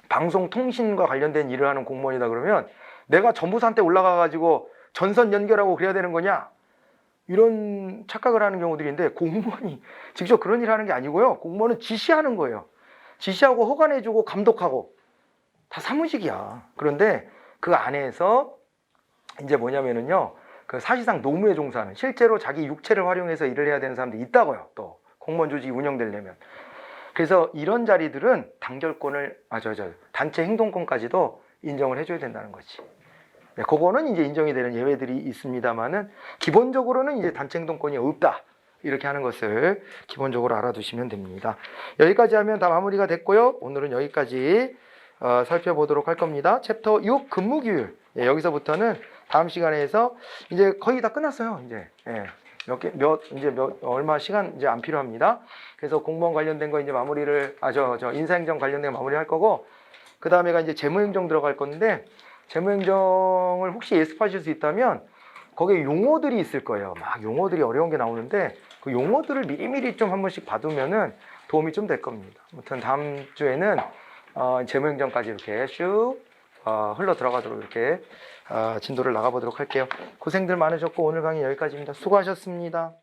방송통신과 관련된 일을 하는 공무원이다 그러면 내가 전부사한테 올라가 가지고 전선 연결하고 그래야 되는 거냐? 이런 착각을 하는 경우들인데, 공무원이 직접 그런 일을 하는 게 아니고요. 공무원은 지시하는 거예요. 지시하고 허가내주고 감독하고 다 사무직이야. 그런데 그 안에서 이제 뭐냐면은요, 그 사실상 노무에 종사하는, 실제로 자기 육체를 활용해서 일을 해야 되는 사람들이 있다고요. 또 공무원 조직이 운영되려면. 그래서 이런 자리들은 단결권을 단체 행동권까지도 인정을 해줘야 된다는 거지. 네, 그거는 이제 인정이 되는 예외들이 있습니다만은 기본적으로는 이제 단체 행동권이 없다. 이렇게 하는 것을 기본적으로 알아두시면 됩니다. 여기까지 하면 다 마무리가 됐고요. 오늘은 여기까지 살펴보도록 할 겁니다. 챕터 6 근무규율. 예, 여기서부터는 다음 시간에 해서 이제 거의 다 끝났어요. 이제 얼마 시간 이제 안 필요합니다. 그래서 공무원 관련된 거 이제 마무리를 인사행정 관련된 거 마무리할 거고, 그 다음에가 이제 재무행정 들어갈 건데, 재무행정을 혹시 예습하실 수 있다면 거기에 용어들이 있을 거예요. 막 용어들이 어려운 게 나오는데 그 용어들을 미리미리 좀 한 번씩 봐두면은 도움이 좀 될 겁니다. 아무튼 다음 주에는 재무행정까지 이렇게 슉 흘러 들어가도록 이렇게 진도를 나가보도록 할게요. 고생들 많으셨고 오늘 강의 여기까지입니다. 수고하셨습니다.